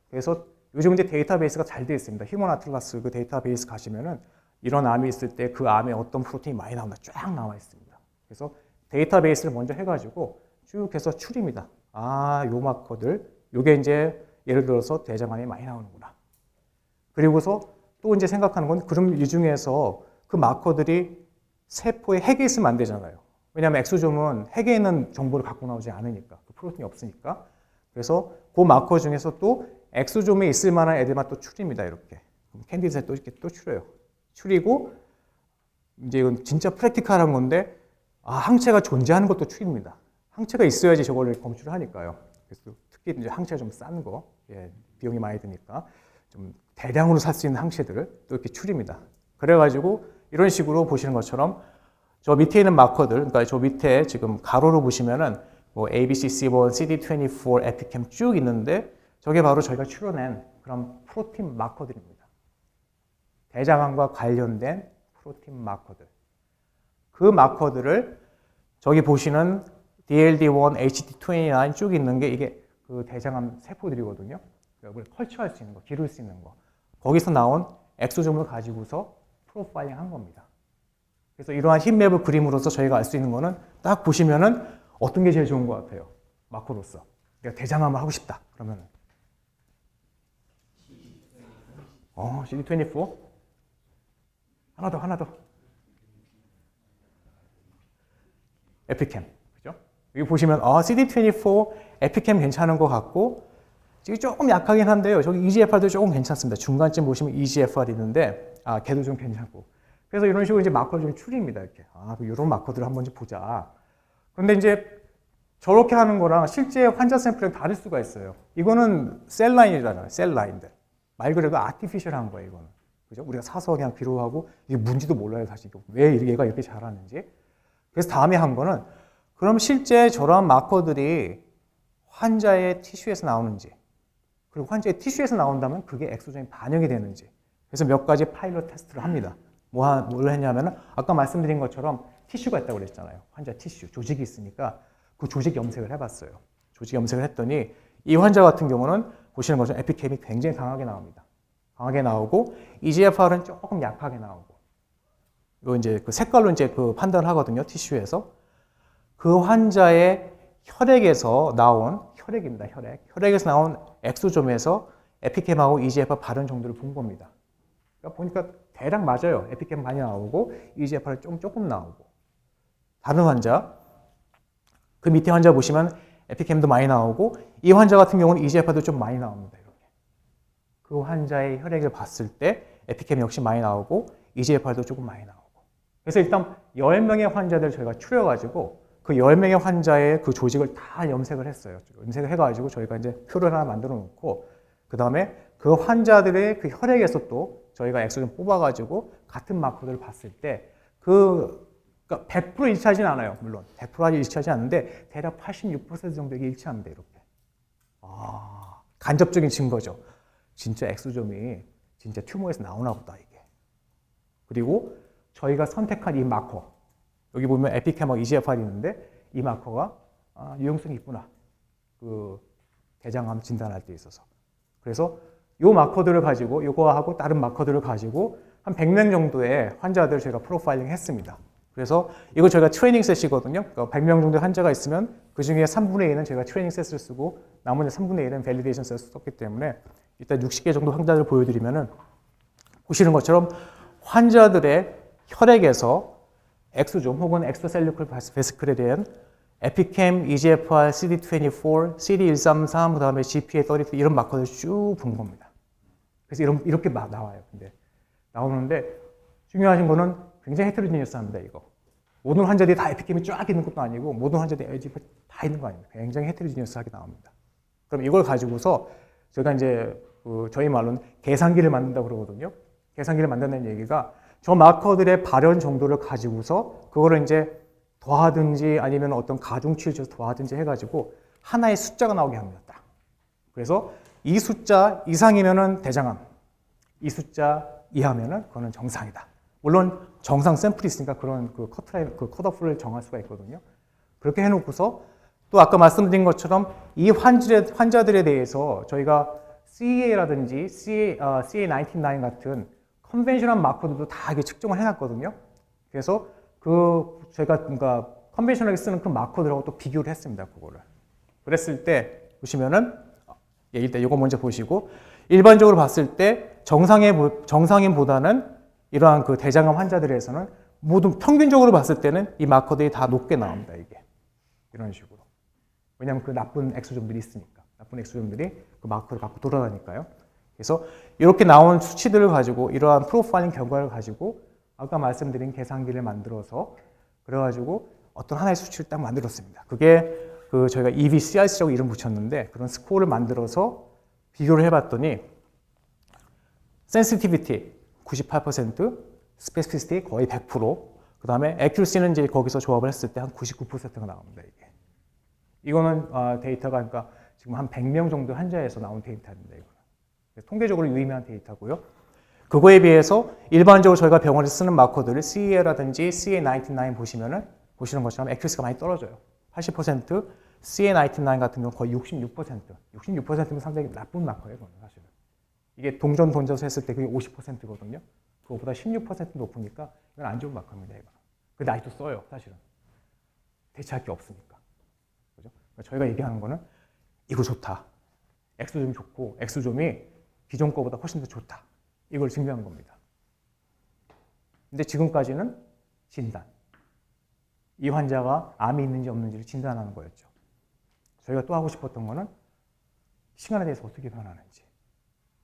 그래서 요즘 이제 데이터베이스가 잘 되어 있습니다. 휴먼 아틀라스 그 데이터베이스 가시면은 이런 암이 있을 때 그 암에 어떤 프로틴이 많이 나온다 쫙 나와 있습니다. 그래서 데이터베이스를 먼저 해가지고 쭉 해서 추립니다. 요 마커들, 요게 이제 예를 들어서 대장암이 많이 나오는구나. 그리고서 또 이제 생각하는 건 그럼 이 중에서 그 마커들이 세포의 핵에 있으면 안 되잖아요. 왜냐하면 엑소점은 핵에 있는 정보를 갖고 나오지 않으니까. 그 프로틴이 없으니까. 그래서 그 마커 중에서 또 엑소점에 있을 만한 애들만 또 추립니다. 이렇게. 캔디드에 또 이렇게 또 추려요. 추리고 이제 이건 진짜 프랙티컬한 건데 항체가 존재하는 것도 추립니다. 항체가 있어야지 저걸 검출을 하니까요. 그래서 특히 이제 항체가 좀 싼 거, 비용이 많이 드니까 좀 대량으로 살 수 있는 항체들을 또 이렇게 추립니다. 그래가지고 이런 식으로 보시는 것처럼 저 밑에 있는 마커들, 그러니까 저 밑에 지금 가로로 보시면은 뭐 ABCC1, CD24, 에피캠 쭉 있는데 저게 바로 저희가 추려낸 그런 프로틴 마커들입니다. 대장암과 관련된 프로틴 마커들. 그 마커들을 저기 보시는 DLD1, HD29 쭉 있는 게 이게 그 대장암 세포들이거든요. 그걸 컬처할 수 있는 거, 기를 수 있는 거. 거기서 나온 엑소점을 가지고서 프로파일링 한 겁니다. 그래서 이러한 힙맵을 그림으로써 저희가 알 수 있는 거는 딱 보시면은 어떤 게 제일 좋은 것 같아요. 마커로서. 내가 대장암을 하고 싶다. 그러면 CD24. 하나 더. 에피캠. 그죠? 여기 보시면 CD24 에피캠 괜찮은 것 같고 지금 조금 약하긴 한데요. 저기 EGFR도 조금 괜찮습니다. 중간쯤 보시면 EGFR 있는데 걔도 좀 괜찮고. 그래서 이런 식으로 이제 마커를 좀 추립니다. 이렇게. 이런 마커들을 한번 좀 보자. 그런데 이제 저렇게 하는 거랑 실제 환자 샘플이랑 다를 수가 있어요. 이거는 셀라인이잖아요. 셀라인들. 말 그대로 아티피셜한 거예요. 이거는. 그죠? 우리가 사서 그냥 비료하고 이게 뭔지도 몰라요. 사실 왜 얘가 이렇게 잘하는지. 그래서 다음에 한 거는 그럼 실제 저런 마커들이 환자의 티슈에서 나오는지 그리고 환자의 티슈에서 나온다면 그게 엑소점이 반영이 되는지 그래서 몇 가지 파일럿 테스트를 합니다. 뭘 했냐면 아까 말씀드린 것처럼 티슈가 있다고 그랬잖아요. 환자 티슈, 조직이 있으니까 그 조직 염색을 해봤어요. 조직 염색을 했더니 이 환자 같은 경우는 보시는 것처럼 에피캠이 굉장히 강하게 나옵니다. 강하게 나오고 EGFR은 조금 약하게 나오고 요 이제 그 색깔로 이제 그 판단을 하거든요. 티슈에서. 그 환자의 혈액에서 나온, 혈액입니다. 혈액에서 나온 엑소좀에서 에피캠하고 EGFR 바른 정도를 본 겁니다. 그러니까 보니까 대략 맞아요. 에피캠 많이 나오고 EGFR 조금 나오고. 다른 환자, 그 밑에 환자 보시면 에피캠도 많이 나오고 이 환자 같은 경우는 EGFR도 좀 많이 나옵니다. 이렇게. 그 환자의 혈액을 봤을 때 에피캠 역시 많이 나오고 EGFR도 조금 많이 나오고. 그래서 일단 10명의 환자들을 저희가 추려가지고 그 10명의 환자의 그 조직을 다 염색을 했어요. 염색을 해가지고 저희가 이제 표를 하나 만들어 놓고 그 다음에 그 환자들의 그 혈액에서 또 저희가 엑소좀 뽑아가지고 같은 마커들을 봤을 때 그러니까 100% 일치하진 않아요. 물론 100% 일치하지 않는데 대략 86% 정도 일치합니다. 이렇게. 간접적인 증거죠. 진짜 엑소좀이 진짜 튜머에서 나오나 보다 이게. 그리고 저희가 선택한 이 마커 여기 보면 에피캠하고 EGFR이 있는데 이 마커가 유용성이 있구나. 그 대장암 진단할 때 있어서. 그래서 이 마커들을 가지고 이거하고 다른 마커들을 가지고 한 100명 정도의 환자들을 저희가 프로파일링 했습니다. 그래서 이거 저희가 트레이닝 셋이거든요. 그러니까 100명 정도의 환자가 있으면 그 중에 3분의 1은 저희가 트레이닝 셋을 쓰고 나머지 3분의 1은 밸리데이션 셋을 썼기 때문에 일단 60개 정도 환자들을 보여드리면은 보시는 것처럼 환자들의 혈액에서 엑소좀 혹은 엑스트라셀룰러 베스클에 대한 에피캠, EGFR, CD24, CD133, 그 다음에 GPA32 이런 마커를 쭉 본 겁니다. 그래서 이렇게 막 나와요. 근데 나오는데 중요하신 거는 굉장히 헤테로지니어스합니다. 이거 모든 환자들이 다 에피캠이 쫙 있는 것도 아니고 모든 환자들이 EGFR 다 있는 거 아닙니다. 굉장히 헤테로지니어스하게 나옵니다. 그럼 이걸 가지고서 제가 이제 저희 말로는 계산기를 만든다고 그러거든요. 계산기를 만든다는 얘기가 저 마커들의 발현 정도를 가지고서 그거를 이제 더하든지 아니면 어떤 가중치를 줘서 더하든지 해가지고 하나의 숫자가 나오게 합니다. 딱. 그래서 이 숫자 이상이면은 대장암, 이 숫자 이하면은 그거는 정상이다. 물론 정상 샘플이 있으니까 그런 그 커트라인, 그 컷오프를 정할 수가 있거든요. 그렇게 해놓고서 또 아까 말씀드린 것처럼 이 환자들에 대해서 저희가 CEA라든지 CA19-9 같은 컨벤셔널 마커들도 다 이게 측정을 해놨거든요. 그래서 제가 그러니까 컨벤셔널하게 쓰는 그 마커들하고 또 비교를 했습니다. 그거를. 그랬을 때 보시면은 일단 이거 먼저 보시고 일반적으로 봤을 때 정상인보다는 이러한 그 대장암 환자들에서는 모두 평균적으로 봤을 때는 이 마커들이 다 높게 나옵니다. 이게 이런 식으로. 왜냐하면 그 나쁜 엑소좀들이 있으니까. 나쁜 엑소좀들이 그 마커를 갖고 돌아다니까요. 그래서 이렇게 나온 수치들을 가지고 이러한 프로파일링 결과를 가지고 아까 말씀드린 계산기를 만들어서 그래가지고 어떤 하나의 수치를 딱 만들었습니다. 그게 저희가 EVCRC라고 이름 붙였는데 그런 스코어를 만들어서 비교를 해봤더니 센시티비티 98%, 스페시피시티 거의 100%, 그 다음에 액큐러시는 이제 거기서 조합을 했을 때 한 99%가 나옵니다. 이거는 데이터가 그러니까 지금 한 100명 정도 환자에서 나온 데이터입니다. 이거는. 통계적으로 유의미한 데이터고요. 그거에 비해서 일반적으로 저희가 병원에서 쓰는 마커들을 CEA라든지 CA19-9 보시는 것처럼 액큐러시가 많이 떨어져요. 80%, CA19-9 같은 경우는 거의 66%. 66%면 상당히 나쁜 마커예요, 그건 사실은. 이게 동전 던져서 했을 때 그게 50%거든요. 그거보다 16% 높으니까 이건 안 좋은 마커입니다, 이거. 근데 아직도 써요, 사실은. 대체할 게 없으니까. 그죠? 그러니까 저희가 얘기하는 거는 이거 좋다. 엑소좀이 좋고, 엑소좀이 기존 거보다 훨씬 더 좋다. 이걸 증명한 겁니다. 근데 지금까지는 진단. 이 환자가 암이 있는지 없는지를 진단하는 거였죠. 저희가 또 하고 싶었던 거는 시간에 대해서 어떻게 변하는지.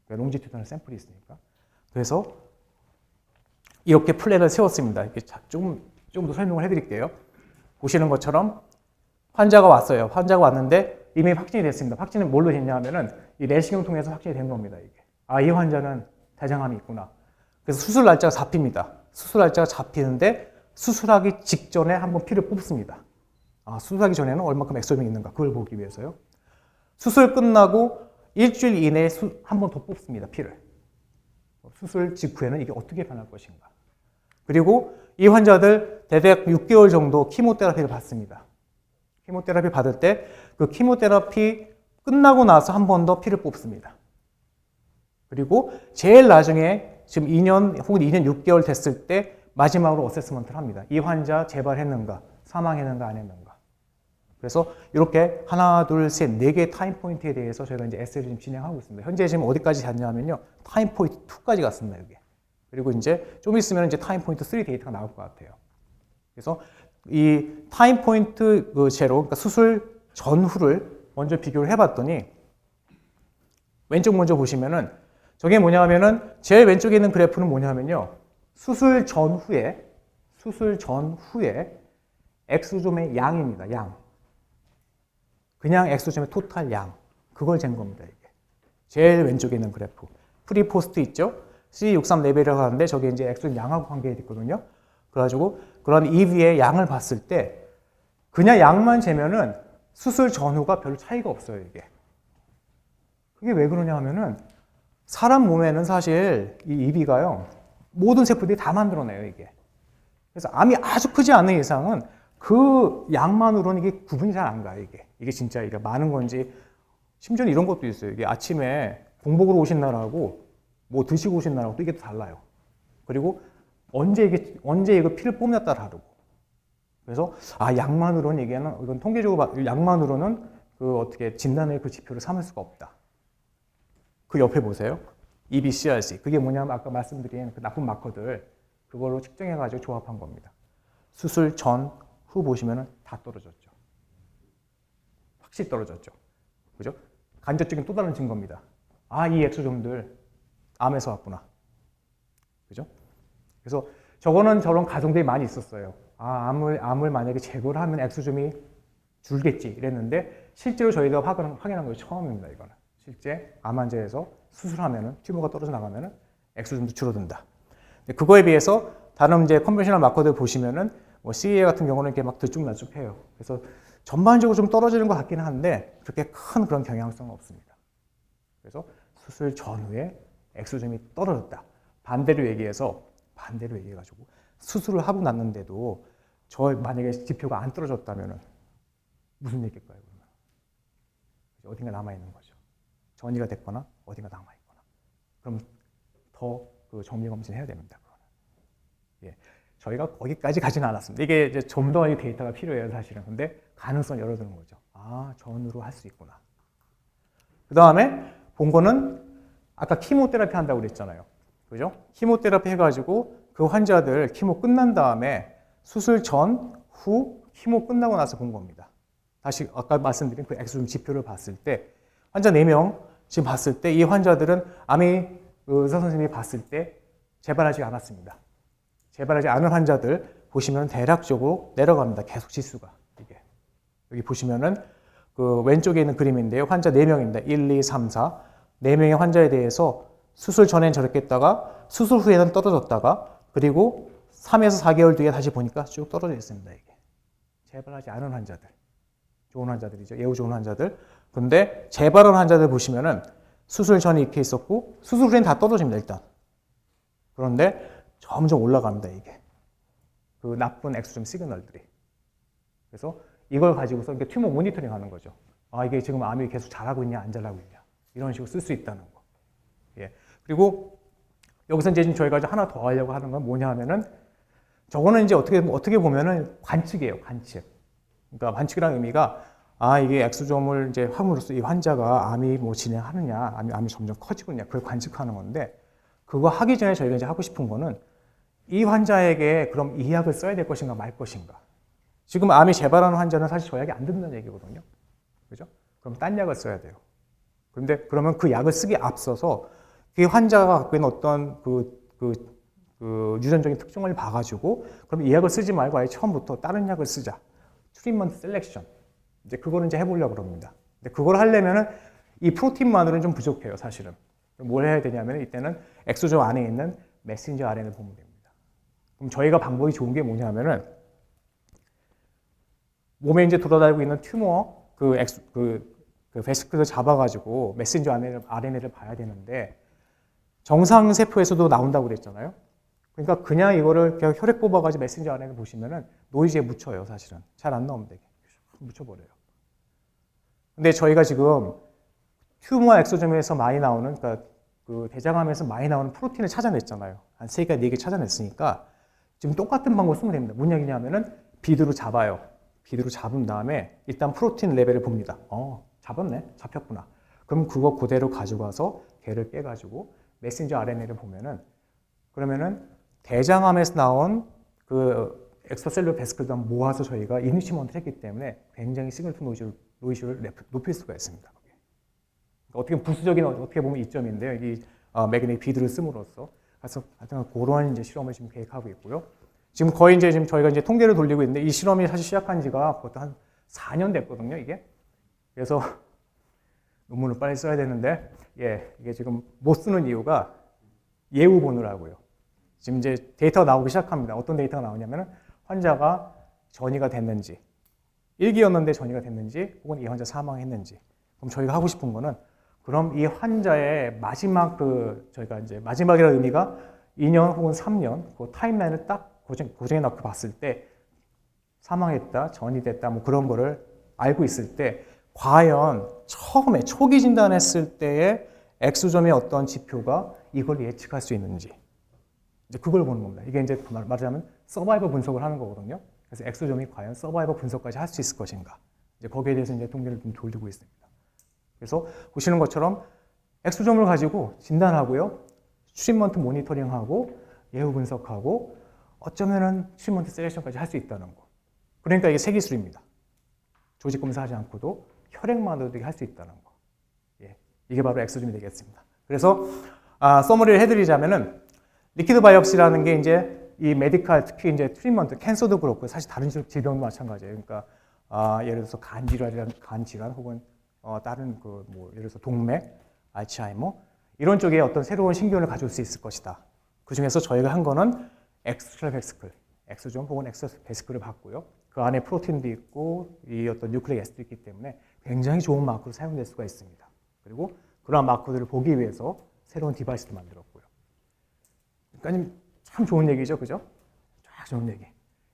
그러니까 롱지튜드널 샘플이 있으니까. 그래서 이렇게 플랜을 세웠습니다. 이렇게 좀 더 설명을 해드릴게요. 보시는 것처럼 환자가 왔어요. 환자가 왔는데 이미 확진이 됐습니다. 확진은 뭘로 됐냐 하면은 이 내시경을 통해서 확진이 된 겁니다. 이게. 이 환자는 대장암이 있구나. 그래서 수술 날짜가 잡힙니다. 수술 날짜가 잡히는데 수술하기 직전에 한번 피를 뽑습니다. 수술하기 전에는 얼마큼 엑소점이 있는가 그걸 보기 위해서요. 수술 끝나고 일주일 이내에 한 번 더 뽑습니다. 피를. 수술 직후에는 이게 어떻게 변할 것인가. 그리고 이 환자들 대략 6개월 정도 키모테라피를 받습니다. 키모테라피 받을 때 그 키모테라피 끝나고 나서 한 번 더 피를 뽑습니다. 그리고 제일 나중에 지금 2년 혹은 2년 6개월 됐을 때 마지막으로 어세스먼트를 합니다. 이 환자 재발했는가, 사망했는가, 안 했는가. 그래서 이렇게 하나, 둘, 셋, 네 개의 타임 포인트에 대해서 저희가 이제 에세이를 지금 진행하고 있습니다. 현재 지금 어디까지 갔냐면요. 타임 포인트 2까지 갔습니다, 여기. 그리고 이제 좀 있으면 이제 타임 포인트 3 데이터가 나올 것 같아요. 그래서 이 타임 포인트 그 제로, 그러니까 수술 전후를 먼저 비교를 해봤더니 왼쪽 먼저 보시면은 저게 뭐냐면은 제일 왼쪽에 있는 그래프는 뭐냐면요. 수술 전후에 엑소좀의 양입니다. 양. 그냥 엑소좀의 토탈 양. 그걸 잰 겁니다, 이게. 제일 왼쪽에 있는 그래프. 프리 포스트 있죠? C63 레벨이라고 하는데 저게 이제 엑소좀 양하고 관계가 있거든요. 그래가지고 그런 EV의 양을 봤을 때 그냥 양만 재면은 수술 전후가 별로 차이가 없어요, 이게. 그게 왜 그러냐 하면은 사람 몸에는 사실 이 EV가요, 모든 세포들이 다 만들어내요, 이게. 그래서 암이 아주 크지 않은 이상은 그 양만으로는 이게 구분이 잘 안 가요, 이게. 이게 진짜 이게 많은 건지, 심지어는 이런 것도 있어요. 이게 아침에 공복으로 오신 날하고 뭐 드시고 오신 날하고 또 이게 달라요. 그리고 언제 이거 피를 뽑느냐에 따라 다르고. 그래서 양만으로는 이건 통계적으로 양만으로는 그 어떻게 진단의 그 지표를 삼을 수가 없다. 그 옆에 보세요. EBCRC. 그게 뭐냐면 아까 말씀드린 그 나쁜 마커들 그걸로 측정해가지고 조합한 겁니다. 수술 전, 후 보시면은 다 떨어졌죠. 확실히 떨어졌죠. 그죠? 간접적인 또 다른 증거입니다. 이 엑소좀들 암에서 왔구나. 그죠? 그래서 저거는 저런 가정들이 많이 있었어요. 암을 만약에 제거를 하면 엑소좀이 줄겠지 이랬는데 실제로 저희가 확인한 거 처음입니다. 이거는. 실제 암 환자에서 수술하면은 튜머가 떨어져 나가면은 엑소좀도 줄어든다. 그거에 비해서 다른 이제 컨벤셔널 마커들 보시면은 뭐 CEA 같은 경우는 이렇게 막 들쭉날쭉해요. 그래서 전반적으로 좀 떨어지는 것 같기는 한데 그렇게 큰 그런 경향성은 없습니다. 그래서 수술 전후에 엑소좀이 떨어졌다. 반대로 얘기해가지고 수술을 하고 났는데도 만약에 지표가 안 떨어졌다면은 무슨 얘기일까요? 그러면? 어딘가 남아있는 거죠. 전이가 됐거나 어딘가 남아있거나. 그럼 더 그 정밀 검진해야 됩니다. 예, 저희가 거기까지 가지는 않았습니다. 이게 이제 좀 더 데이터가 필요해요, 사실은. 근데 가능성 열어두는 거죠. 전으로 할 수 있구나. 그 다음에 본 거는 아까 키모테라피 한다고 그랬잖아요. 그죠? 키모테라피 해가지고 그 환자들 키모 끝난 다음에 수술 전, 후, 키모 끝나고 나서 본 겁니다. 다시 아까 말씀드린 그 엑소좀 지표를 봤을 때 환자 4명 지금 봤을 때 이 환자들은 암이 의사 선생님이 봤을 때 재발하지 않았습니다. 재발하지 않은 환자들 보시면 대략적으로 내려갑니다. 계속 지수가. 이게. 여기 보시면은 그 왼쪽에 있는 그림인데요. 환자 4명입니다. 1, 2, 3, 4. 4명의 환자에 대해서 수술 전엔 저렇게 했다가 수술 후에는 떨어졌다가 그리고 3에서 4개월 뒤에 다시 보니까 쭉 떨어져 있습니다. 이게. 재발하지 않은 환자들. 좋은 환자들이죠. 예후 좋은 환자들. 근데 재발한 환자들 보시면은 수술 전에 이렇게 있었고 수술 후에는 다 떨어집니다. 일단. 그런데 점점 올라갑니다. 이게. 그 나쁜 엑소좀 시그널들이. 그래서 이걸 가지고서 이렇게 튜머 모니터링 하는 거죠. 이게 지금 암이 계속 잘하고 있냐 안 잘하고 있냐. 이런 식으로 쓸 수 있다는 거. 예. 그리고 여기서 이제 저희가 하나 더 하려고 하는 건 뭐냐 하면은 저거는 이제 어떻게 보면은 관측이에요. 관측. 그러니까 관측이라는 의미가 이게 엑소좀을 이제 함으로써 이 환자가 암이 뭐 진행하느냐, 암이 점점 커지고 있냐, 그걸 관측하는 건데 그거 하기 전에 저희가 이제 하고 싶은 거는 이 환자에게 그럼 이 약을 써야 될 것인가 말 것인가. 지금 암이 재발하는 환자는 사실 저 약이 안 듣는다는 얘기거든요. 그죠? 그럼 딴 약을 써야 돼요. 그런데 그러면 그 약을 쓰기에 앞서서 그 환자가 갖고 있는 어떤 유전적인 특징을 봐가지고 그럼 이 약을 쓰지 말고 아예 처음부터 다른 약을 쓰자. 트리트먼트 셀렉션. 이제 그거를 이제 해보려고 그럽니다. 근데 그걸 하려면은 이 프로틴만으로는 좀 부족해요, 사실은. 뭘 해야 되냐면 이때는 엑소좀 안에 있는 메신저 RNA를 보면 됩니다. 그럼 저희가 방법이 좋은 게 뭐냐면은 몸에 이제 돌아다니고 있는 튜머 그 베시클을 잡아가지고 메신저 RNA를 봐야 되는데 정상 세포에서도 나온다고 그랬잖아요. 그러니까 그냥 이거를 그냥 혈액 뽑아가지고 메신저 RNA를 보시면은 노이즈에 묻혀요, 사실은. 잘 안 나오면 되게 묻혀버려요. 근데 저희가 지금 튜머 엑소점에서 많이 나오는, 그러니까 그 대장암에서 많이 나오는 프로틴을 찾아냈잖아요. 한 3개, 4개 찾아냈으니까 지금 똑같은 방법 쓰면 됩니다. 무슨 얘기냐면은 비드로 잡아요. 비드로 잡은 다음에 일단 프로틴 레벨을 봅니다. 잡았네. 잡혔구나. 그럼 그거 그대로 가져가서 걔를 빼가지고 메신저 RNA를 보면은 그러면은 대장암에서 나온 그 엑스트라셀룰러 베스클도 모아서 저희가 이니시먼트를 했기 때문에 굉장히 시그널 노이즈를 높일 수가 있습니다. 그러니까 어떻게 부수적인 어떻게 보면 이점인데요. 이 매그네틱 비드를 씀으로써 그래서 하여튼 그런 이제 실험을 지금 계획하고 있고요. 지금 거의 이제 지금 저희가 이제 통계를 돌리고 있는데 이 실험이 사실 시작한 지가 그것도 한 4년 됐거든요. 이게 그래서 논문을 빨리 써야 되는데 이게 지금 못 쓰는 이유가 예우 보느라고요. 지금 이제 데이터가 나오기 시작합니다. 어떤 데이터가 나오냐면은 환자가 전이가 됐는지, 1기였는데 전이가 됐는지, 혹은 이 환자 사망했는지. 그럼 저희가 하고 싶은 거는 그럼 이 환자의 마지막 저희가 이제 마지막이라는 의미가 2년 혹은 3년 그 타임라인을 딱 고정해 놓고 봤을 때 사망했다, 전이 됐다, 뭐 그런 거를 알고 있을 때 과연 처음에 초기 진단했을 때의 엑소점의 어떤 지표가 이걸 예측할 수 있는지. 이제 그걸 보는 겁니다. 이게 이제 말하자면 서바이벌 분석을 하는 거거든요. 그래서 엑소점이 과연 서바이벌 분석까지 할 수 있을 것인가. 이제 거기에 대해서 이제 통계를 좀 돌리고 있습니다. 그래서 보시는 것처럼 엑소점을 가지고 진단하고요. 트리트먼트 모니터링하고 예후 분석하고 어쩌면은 트리트먼트 셀렉션까지 할 수 있다는 거. 그러니까 이게 새 기술입니다. 조직 검사하지 않고도 혈액만으로도 할 수 있다는 거. 이게 바로 엑소점이 되겠습니다. 그래서 서머리를 해드리자면은 리퀴드 바이옵시라는 게 이제 이 메디칼 특히 이제 트리트먼트 캔서도 그렇고 사실 다른 질병도 마찬가지예요. 그러니까 예를 들어서 간 질환 혹은 다른 뭐 예를 들어서 동맥, 알츠하이머 이런 쪽에 어떤 새로운 신기원을 가져올 수 있을 것이다. 그 중에서 저희가 한 거는 엑스트라 베스클, 엑소점 혹은 엑스트라 베스클을 봤고요. 그 안에 프로틴도 있고 이 어떤 뉴클릭 애시드도 있기 때문에 굉장히 좋은 마크로 사용될 수가 있습니다. 그리고 그러한 마크들을 보기 위해서 새로운 디바이스도 만들었고요. 그러니까 참 좋은 얘기죠, 그죠? 쫙 좋은 얘기.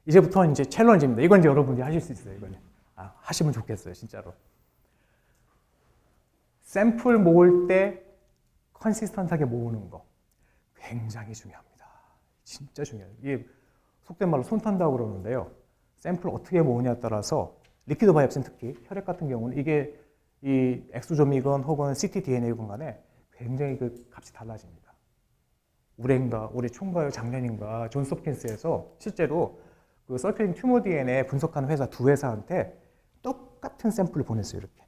이제부터 이제 챌린지입니다. 이건 이제 여러분들이 하실 수 있어요. 이거는 하시면 좋겠어요, 진짜로. 샘플 모을 때 컨시스턴트하게 모으는 거 굉장히 중요합니다. 진짜 중요해요. 이게 속된 말로 손 탄다고 그러는데요. 샘플 어떻게 모으냐에 따라서 리퀴드 바이옵시는 특히 혈액 같은 경우는 이게 이 엑소점이건 혹은 ctDNA건 간에 굉장히 그 값이 달라집니다. 올해 총가요, 작년인가 존스 홉킨스에서 실제로 그 서큘레이팅 튜머 DNA 분석하는 회사 두 회사한테 똑같은 샘플을 보냈어요. 이렇게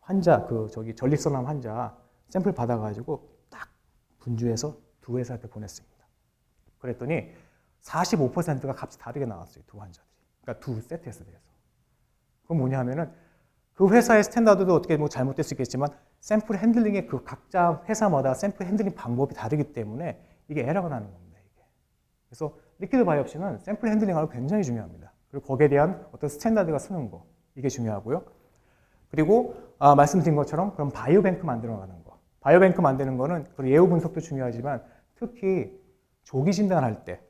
환자 전립선암 환자 샘플 받아가지고 딱 분주해서 두 회사한테 보냈습니다. 그랬더니 45%가 값이 다르게 나왔어요. 두 환자들이. 그러니까 두 세트에서 대해서. 그건 뭐냐 하면은 그 회사의 스탠다드도 어떻게 뭐 잘못될 수 있겠지만 샘플 핸들링의 그 각자 회사마다 샘플 핸들링 방법이 다르기 때문에 이게 에러가 나는 겁니다. 이게. 그래서 리퀴드 바이옵시는 샘플 핸들링하고 굉장히 중요합니다. 그리고 거기에 대한 어떤 스탠다드가 쓰는 거 이게 중요하고요. 그리고 말씀드린 것처럼 그럼 바이오뱅크 만들어가는 거. 바이오뱅크 만드는 거는 그 예후 분석도 중요하지만 특히 조기 진단할 때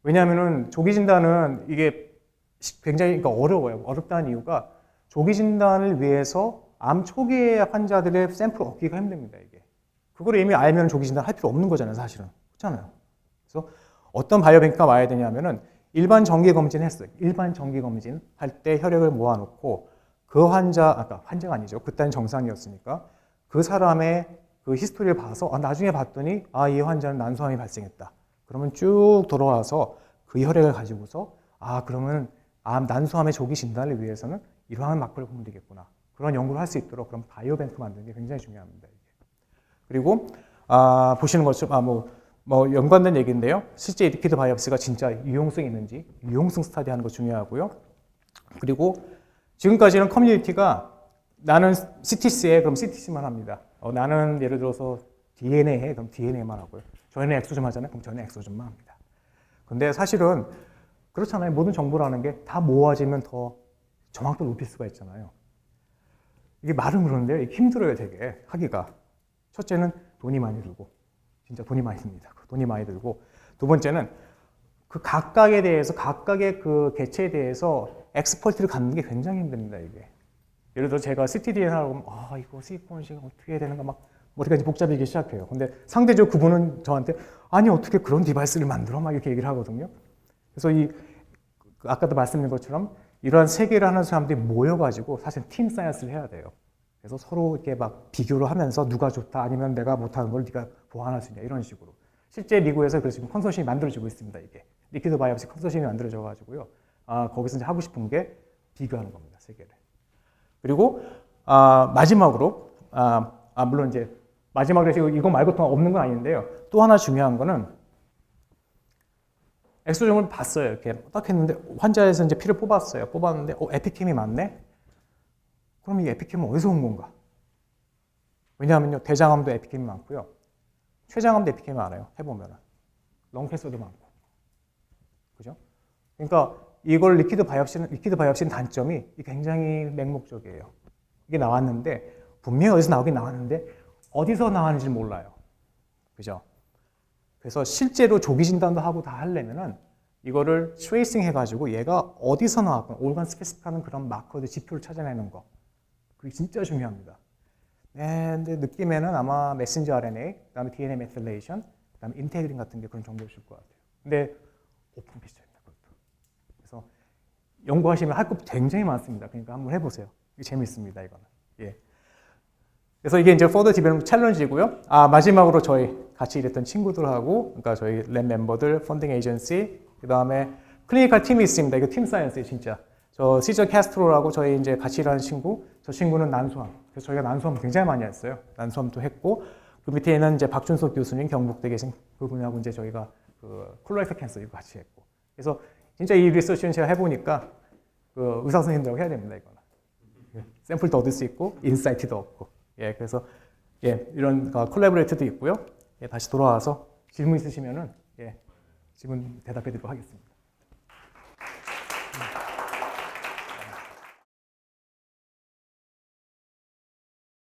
왜냐하면은 조기 진단은 이게 굉장히 그러니까 어려워요. 어렵다는 이유가 조기 진단을 위해서 암 초기의 환자들의 샘플 얻기가 힘듭니다. 이게 그걸 이미 알면 조기 진단 할 필요 없는 거잖아요, 사실은. 그렇잖아요. 그래서 어떤 바이오뱅크가 와야 되냐면은 일반 정기 검진 했어요. 일반 정기 검진 할 때 혈액을 모아놓고 그 환자가 아니죠. 그때는 정상이었으니까 그 사람의 그 히스토리를 봐서 나중에 봤더니 이 환자는 난소암이 발생했다. 그러면 쭉 돌아와서 그 혈액을 가지고서 그러면 난소암의 조기 진단을 위해서는 이러한 마크를 보면 되겠구나. 그런 연구를 할 수 있도록 그런 바이오뱅크 만드는 게 굉장히 중요합니다. 이게. 그리고 보시는 것처럼 뭐 연관된 얘기인데요. 실제 리퀴드 바이옵시가 진짜 유용성이 있는지 유용성 스터디 하는 거 중요하고요. 그리고 지금까지는 커뮤니티가 나는 CTC에 그럼 CTC만 합니다. 나는 예를 들어서 DNA 해 그럼 DNA만 하고요. 저희는 엑소점 하잖아요. 그럼 저희는 엑소점만 합니다. 근데 사실은 그렇잖아요. 모든 정보라는 게 다 모아지면 더 정확도를 높일 수가 있잖아요. 이게 말은 그런데요. 이게 힘들어요, 되게 하기가. 첫째는 돈이 많이 들고, 진짜 돈이 많이 듭니다. 돈이 많이 들고. 두 번째는 그 각각에 대해서, 각각의 그 개체에 대해서 엑스퍼트를 갖는 게 굉장히 힘듭니다, 이게. 예를 들어 제가 CTDN 하라고 하면, 이거 시퀀싱 어떻게 해야 되는가 머리가 이제 복잡해지기 시작해요. 근데 상대적으로 그분은 저한테 아니 어떻게 그런 디바이스를 만들어 막 이렇게 얘기를 하거든요. 그래서 아까도 말씀드린 것처럼 이러한 세계를 하는 사람들이 모여가지고 사실 팀 사이언스를 해야 돼요. 그래서 서로 이렇게 막 비교를 하면서 누가 좋다 아니면 내가 못하는 걸 네가 보완할 수 있냐 이런 식으로. 실제 미국에서 그래서 지금 컨소시엄이 만들어지고 있습니다. 이게 리퀴드 바이옵시 컨소시엄이 만들어져 가지고요. 거기서 이제 하고 싶은 게 비교하는 겁니다. 세계를. 그리고 마지막으로 물론 이제 마지막으로 이거 말고 또 없는 건 아닌데요. 또 하나 중요한 거는 엑소점을 봤어요. 이렇게 딱 했는데 환자에서 이제 피를 뽑았어요. 뽑았는데 에피캠이 많네. 그럼 이 에피캠은 어디서 온 건가? 왜냐하면요 대장암도 에피캠이 많고요, 췌장암도 에피캠이 많아요. 해보면은 렁캔서도 많고, 그죠? 그러니까 이걸 리퀴드 바이옵시는 단점이 굉장히 맹목적이에요. 이게 나왔는데 분명히 어디서 나오긴 나왔는데 어디서 나왔는지 몰라요, 그죠? 그래서 실제로 조기 진단도 하고 다 하려면은 이거를 트레이싱 해가지고 얘가 어디서 나왔건 올간 스페시픽하는 그런 마커들 지표를 찾아내는 거, 그게 진짜 중요합니다. 네, 근데 느낌에는 아마 메신저 RNA, 그다음에 DNA 메틸레이션, 그다음에 인테그린 같은 게 그런 정보를 줄 것 같아요. 근데 오픈 피처입니다, 그것도. 그래서 연구하시면 할 거 굉장히 많습니다. 그러니까 한번 해보세요. 이게 재밌습니다, 이거는. 예. 그래서 이게 이제 Further Development 챌린지고요. 마지막으로 저희 같이 일했던 친구들하고, 그러니까 저희 랩 멤버들, 펀딩 에이전시, 그다음에 클리니컬 팀이 있습니다. 이거 팀 사이언스예요, 진짜. 저 시저 캐스트로라고 저희 이제 같이 일하는 친구, 저 친구는 난소암. 그래서 저희가 난소암 굉장히 많이 했어요. 난소암도 했고, 그 밑에는 이제 박준석 교수님, 경북대 계신 그분하고 이제 저희가 그 콜레렉터 캔서 이거 같이 했고. 그래서 진짜 이 리서치는 제가 해보니까 그 의사 선생님들하고 해야 됩니다, 이거는. 샘플도 얻을 수 있고, 인사이트도 얻고. 예, 그래서 이런 콜라보레이터도 있고요. 다시 돌아와서 질문 있으시면은 질문 대답해 드리도록 하겠습니다.